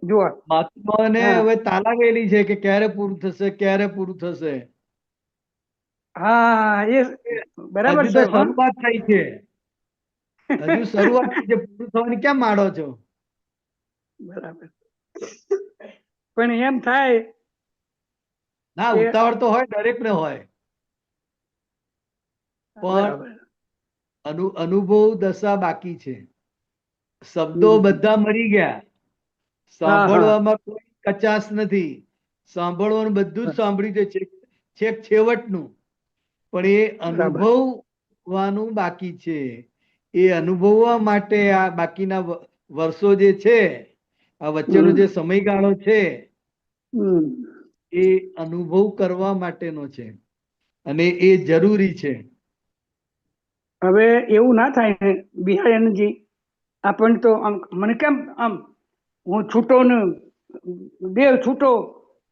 જુઓ. મહાત્માઓને હા હવે તાલાવેલી છે કે ક્યારે પૂરું થશે, ક્યારે પૂરું થશે. હા એ બરાબર હજુ તો સાહેબ. હા શરૂઆત થઈ છે. હજુ શરૂઆત થઈ છે, પૂરું થવાની ક્યાં માંડો છો? બરાબર. પણ એમ થાય ના, કે ઉતાવળ તો હોય, દરેકને હોય. પણ બરાબર. અનુભવ દશા બાકી છે. શબ્દો હમ. બધા મરી ગયા, હા હા સાંભળવામાં કોઈ કચાશ નથી. સાંભળવાનું બધું જ સાંભળ્યું છે, છેક છેવટનું. પણ એ બરાબર. અનુભવવાનું બાકી છે. એ અનુભવવા માટે આ બાકીના વર્ષો જે છે, આ વચ્ચેનો હમ જે સમયગાળો છે, હમ. એ અનુભવ કરવા માટેનો છે અને એ જરૂરી છે. હવે એવું ના થાય ને બિહારીજી, આપણને તો આમ મને કેમ આમ હું છૂટો ને દેવ છૂટો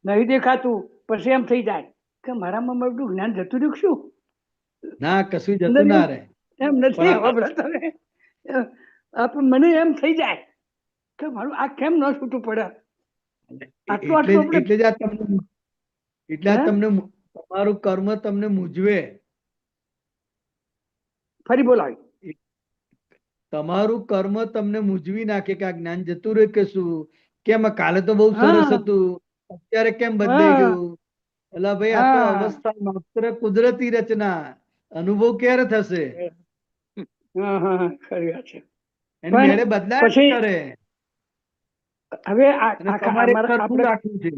નહીં દેખાતું, પછી એમ થઈ જાય કે મારામાં બધું જ્ઞાન જતું રહ્યું શું? ના, કશું અંદર જતું ના રહે. એમ નથી વાપરતા તમે. મને એમ થઈ જાય કે મારું આ કેમ ન છૂટું પડે. આટલું એટલે આટલું આપણે એટલે જ આ તમને એટલે આ હે તમને તમારું કર્મ તમને મૂંઝવે. ફરી બોલાય. તમારું કર્મ તમને મૂંઝવી નાખે કે આ જ્ઞાન જતું રહે કે શું, કેમ કાલે તો બહુ સરસ હા હતું, અત્યારે કેમ બદલાઈ હા ગયું? એટલે ભાઈ આ તો હા અવસ્થા માત્ર કુદરતી રચના, અનુભવ ક્યારે થશે? હા હા ખરી વાત છે. એની પણ મેળે બદલાય જ પછી કરે. હવે અને આખા તમારે એક અમારા સરખું આપણે રાખવું છે.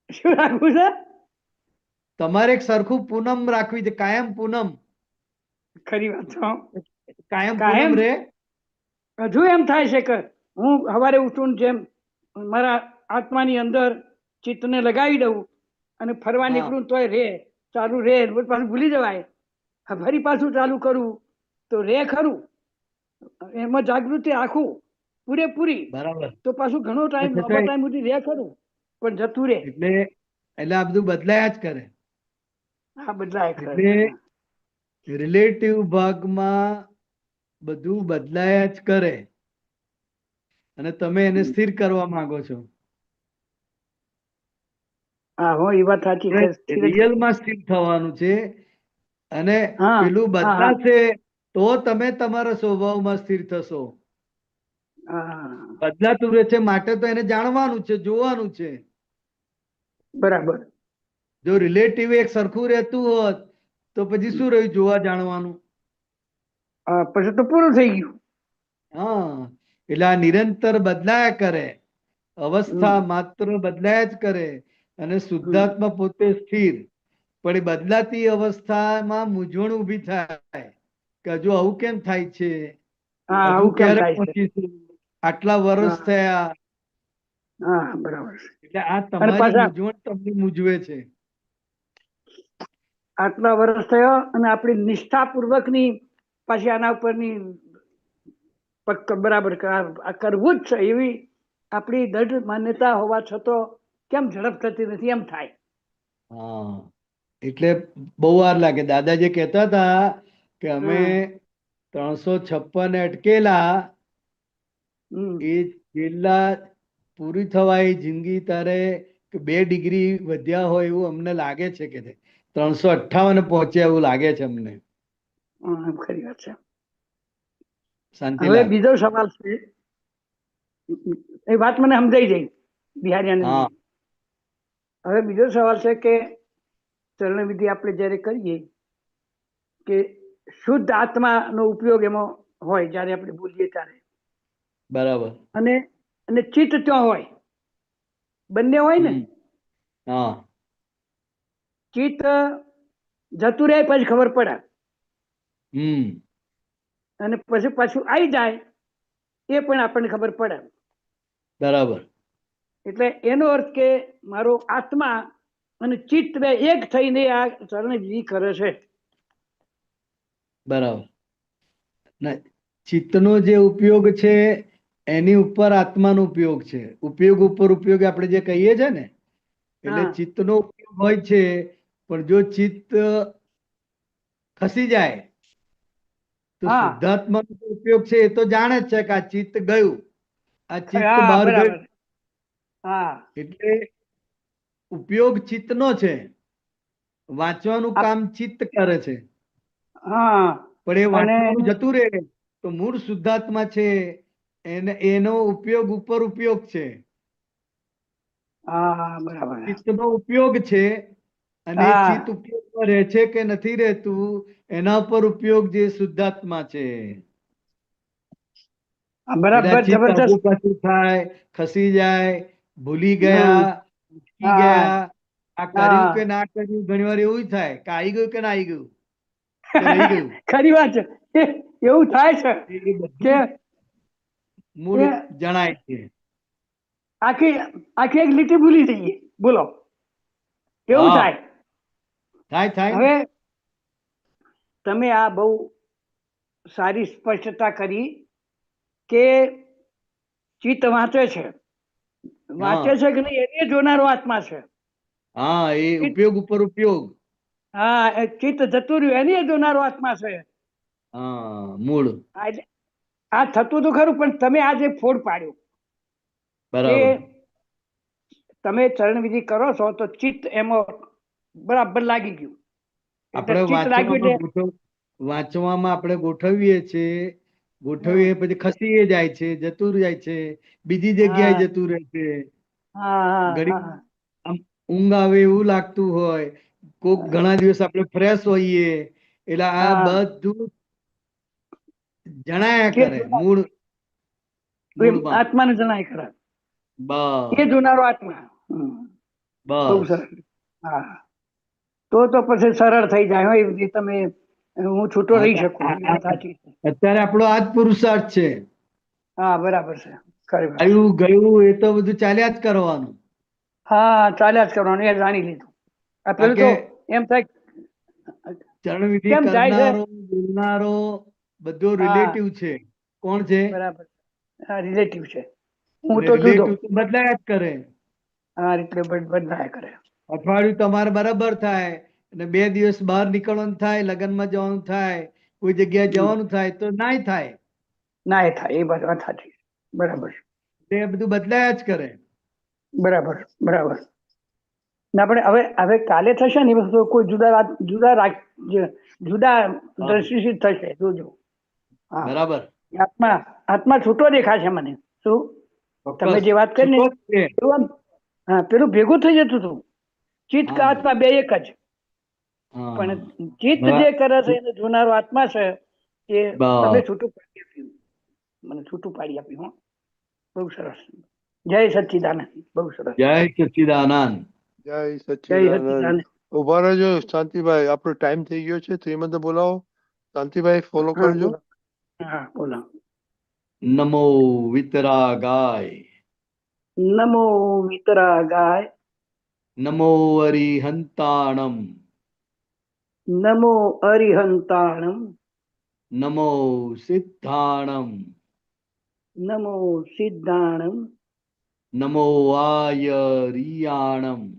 શું રાખવું છે? તમારે એક સરખું પૂનમ રાખવી છે, કાયમ પૂનમ. ખરી વાત છે. કાયમ પૂનમ કાયમ રે. હજુ એમ થાય છે કે હું સવારે ઉઠું જેમ મારા આત્માની અંદર ચિત્તને લગાવી દઉં અને ફરવા હા, નીકળું તોય રે ચાલુ રે, પાછું ભૂલી જવાય. ફરી પાછું ચાલુ કરું તો રે ખરું, એમાં જાગૃતિ રાખું પૂરેપૂરી બરાબર. તો પાછું ઘણો ટાઈમ લાંબા છતાંય ટાઈમ સુધી રે ખરું, પણ જતું રે. એટલે એટલે આ બધું બદલાયા જ કરે. હા બદલાય ખરે. એટલે રિલેટિવ ભાગમાં બધું બદલાયા જ કરે અને તમે એને સ્થિર કરવા માંગો છો. હા હો એ વાત સાચી છે. સ્થિર જ રિયલમાં સ્થિર થવાનું છે અને હા પેલું હા હા બદલાશે તો તમે તમારા સ્વભાવમાં સ્થિર થશો. હા બદલાતું રહે છે માટે તો એને જાણવાનું છે, જોવાનું છે. બરાબર. જો રિલેટિવ એક સરખું રહેતું હોત તો પછી શું રહ્યું જોવા જાણવાનું? પછી તો પૂરું થઈ ગયું. હા, એટલે આ નિરંતર બદલાયા કરે, અવસ્થા હમ, માત્ર બદલાયા જ કરે, અને હમ. શુદ્ધાત્મા પોતે સ્થિર. પણ એ બદલાતી અવસ્થામાં મૂંઝવણ ઊભી થાય કે હજુ આવું કેમ થાય છે, હા, હજુ આવું કેમ ક્યારે થાય છે? પહોંચીશું, આટલા વર્ષ હા, થયા. હા, બરાબર છે. એટલે આ અને તમારી પાછા મૂંઝવણ તમને મૂંઝવે છે. આટલા વર્ષ થયો અને આપણી નિષ્ઠાપૂર્વકની પાછી આના ઉપરની બરાબર આ કરવું જ છે એવી આપણી દૃઢ માન્યતા હોવા છતાં કેમ ઝડપ થતી નથી એમ થાય. હા, એટલે બહુ વાર લાગે. દાદાજી કહેતા હતા કે અમે હા, 356 અટકેલા, હમ. એ છેલ્લા પૂરી થવાય જિંદગી તારે 2 ડિગ્રી વધ્યા હોય એવું અમને લાગે છે કે 358 પહોંચ્યા એવું લાગે છે અમને. ખરી વાત છે. હવે શાંતિલાલ. બીજો સવાલ છે, એ વાત મને સમજાઈ જાય બિહારી હા. આનંદની. હવે બીજો સવાલ છે કે ચરણ વિધિ આપણે જ્યારે કરીએ કે શુદ્ધ આત્માનો ઉપયોગ એમાં હોય જ્યારે આપણે બોલીએ ત્યારે, બરાબર. અને અને ચિત્ત ત્યાં હોય, બંને હોય ને. હા. ચિત્ત જતું રહે પછી ખબર પડે, અને પછી પાછું આવી જાય એ પણ આપણને ખબર પડે. બરાબર. એટલે એનો અર્થ કે મારો આત્મા અને ચિત્ત બે એક થઈને આ ચરણ વિધિ કરે છે. બરાબર. ચિત્તનો જે ઉપયોગ છે એની ઉપર આત્માનો ઉપયોગ છે. ઉપયોગ ઉપર ઉપયોગ આપણે જે કહીએ છે ને, એટલે હા, ચિત્તનો ઉપયોગ હોય છે. પણ જો ચિત્ત ખસી જાય તો હા, શુદ્ધાત્માનો ઉપયોગ છે એ તો જાણે જ છે કે આ ચિત્ત ગયું, આ ચિત્ત હા, બહાર ગયું. બરાબર. હા, એટલે ઉપયોગ ચિત્તનો છે, વાંચવાનું આપ- કામ ચિત્ત કરે છે. હા, પણ એ અને વાંચવાનું જતું રહે તો મૂળ શુદ્ધાત્મા છે એનો ઉપયોગ ઉપર ઉપયોગ છે. હા, બરાબર. ચિત્તનો ઉપયોગ છે, અને હા, ચિત્ત ઉપયોગમાં રહે છે કે નથી રહેતું એના પર ઉપયોગ જે શુદ્ધાત્મા છે. એટલે આ બરાબર, ચિત્ત આગુ જબરદસ્ત. પાછું થાય, ખસી જાય, ભૂલી હમ, ગયા, ઉચકી હા, ગયા, આ કર્યું હા. કે ના કર્યું, ઘણી વાર એવું થાય કે આવી ગયું કે ના આવી ગયું કે રહી ગયું. ખરી વાત છે. એવું થાય છે એ કે બધું મૂળ એ જણાય છે. આખી આખી એક લીટી ભૂલી જઈએ, બોલો. એવું હા, થાય. થાય ને. હવે તમે આ બહુ સારી સ્પષ્ટતા કરી કે ચિત્ત વાંચે છે, વાંચે હા. છે કે નહીં એને જોનારો આત્મા છે. હા, એ ચિત્ત, ઉપયોગ ઉપર ઉપયોગ. હા, એ ચિત્ત જતું રહ્યું એને જોનારો આત્મા છે. હા, મૂળ. આ થતું તો ખરું, પણ તમે આજે ફોડ પાડ્યો કે બરાબર. તમે ચરણ વિધિ કરો છો તો ચિત્ત એમાં બરાબર લાગી ગયું. એટલે આપણે ચિત્ત લાગ્યું એટલે વાંચવામાં આપણે ગોઠવીએ છીએ, હમ, ગોઠવીએ પછી ખસી જાય છે, જતું જાય છે, બીજી જગ્યાએ હા, જતું રહે છે. હા, ઘડી હા, આમ ઊંઘ આવે એવું લાગતું હોય, કોક હા, ઘણા દિવસ આપણે ફ્રેશ હોઈએ, એટલે આ હા. બધું જણાયા એ કરે મૂળમાં. આત્માને જણાય ખરા, એ બસ જોનારો આત્મા. બહુ બસ. સરસ. હા, તો પછી સરળ થઈ જાય હોય એ તમે, હું છૂટો રહી શકું, એ વાત સાચી છે. અત્યારે આપણો આ જ પુરુષાર્થ છે. હા, બરાબર છે. ખરી વાત છે. આવ્યું ગયું એ તો બધું ચાલ્યા જ કરવાનું. હા, ચાલ્યા જ કરવાનું એ જાણી લીધું. આ કારણ પેલું કે તો એમ થાય ચરણવિધિ કેમ જાય છે. કરનારો, બોલનારો બધો હા, રિલેટિવ છે. કોણ છે? બરાબર. હા, રિલેટિવ છે. હું અને તો જુદો. રિલેટિવ તો બદલાયા જ કરે. હા, એટલે બદલાયા કરે. અઠવાડિયું તમારે બરાબર થાય અને 2 દિવસ બહાર નીકળવાનું થાય, લગ્નમાં જવાનું થાય, કોઈ જગ્યાએ હમ. જવાનું થાય તો નાય થાય. ના એ થાય, એ વાત સાચી. બરાબર છે. એ બધું બદલાયા જ કરે. બરાબર, બરાબર. ના, પણ હવે કાલે થશે ને એ વસ્તુ કોઈ જુદા હા, દ્રષ્ટિથી થશે, જોજો. હા, બરાબર. આત્મા આત્મા છૂટો દેખાશે મને. શું તમે ચોક્કસ. જે વાત કરી ને છૂટો જ છે. પેલું હા, પેલું ભેગું થઈ જતું હતું. ચિત્ત કે હા, આત્મા બે એક જ. હા. પણ ચિત્ત બરા- જે કરે છે એને જોનારો આત્મા છે, એ બા તમે છૂટું પાડી આપ્યું, મને છૂટું પાડી આપ્યું. હો, બહુ સરસ. જય સચ્ચિદાનંદ. બહુ સરસ. જય સચ્ચિદાનંદ. જય જય સચ્ચિદાનંદ. સચ્ચિદાનંદ. ઉભા રહેજો શાંતિભાઈ, આપણો ટાઈમ થઈ ગયો છે. શ્રીમંત બોલાવો. શાંતિભાઈ ફોલો હા કરજો. બોલો. હા બોલો. નમો વિતરાગાય. નમો વિતરાગાય. નમો અરિહંતાણમ. નમો અરિહંતાણમ. નમો સિદ્ધાણમ. નમો સિદ્ધાણમ. નમો આયરિયાણમ.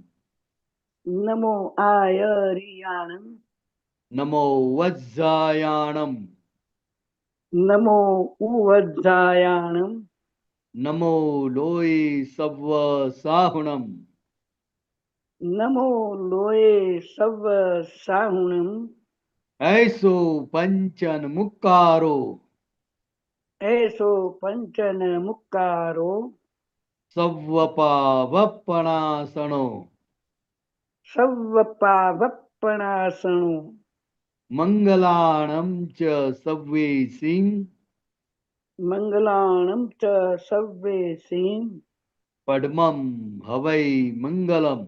નમો આયરિયાણમ. નમો વજ્જાયાણમ. નમો ઉવજ્જાયાણમ. નમો લોય સવ્વ સાહુણમ. નમો લોય સવ સાહુણમ. ऐसो पंचन मुक्कारो. એસો પંચન મુક્કારો. સવ્વપાવપણાસણો. સવ્વપાવપણાસણો. મંગલાણમ ચ સવ્વે સિંહ. મંગલાણમ ચ સવ્વે સિંહ. પડમમ હવૈ મંગલમ.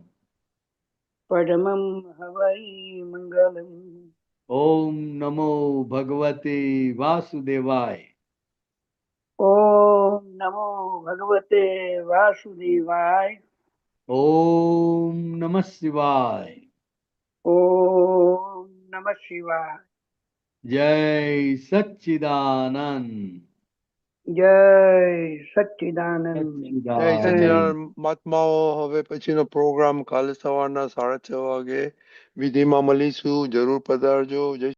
પડમમ હવૈ મંગલમ. ઓમ નમો ભગવતે વાસુદેવાય. ઓમ નમો ભગવતે વાસુદેવાય. ઓમ નમઃ શિવાય. ઓમ નમઃ શિવાય. જય સચ્ચિદાનંદ. જય સચ્ચિદાનંદ. જય સચ્ચિદાનંદ. સચ્ચિદાનંદ મહાત્માઓ. હવે પછીનો પ્રોગ્રામ કાલે સવારના 6:30 વાગે વિધિમાં મળીશું. જરૂર પધારજો. જય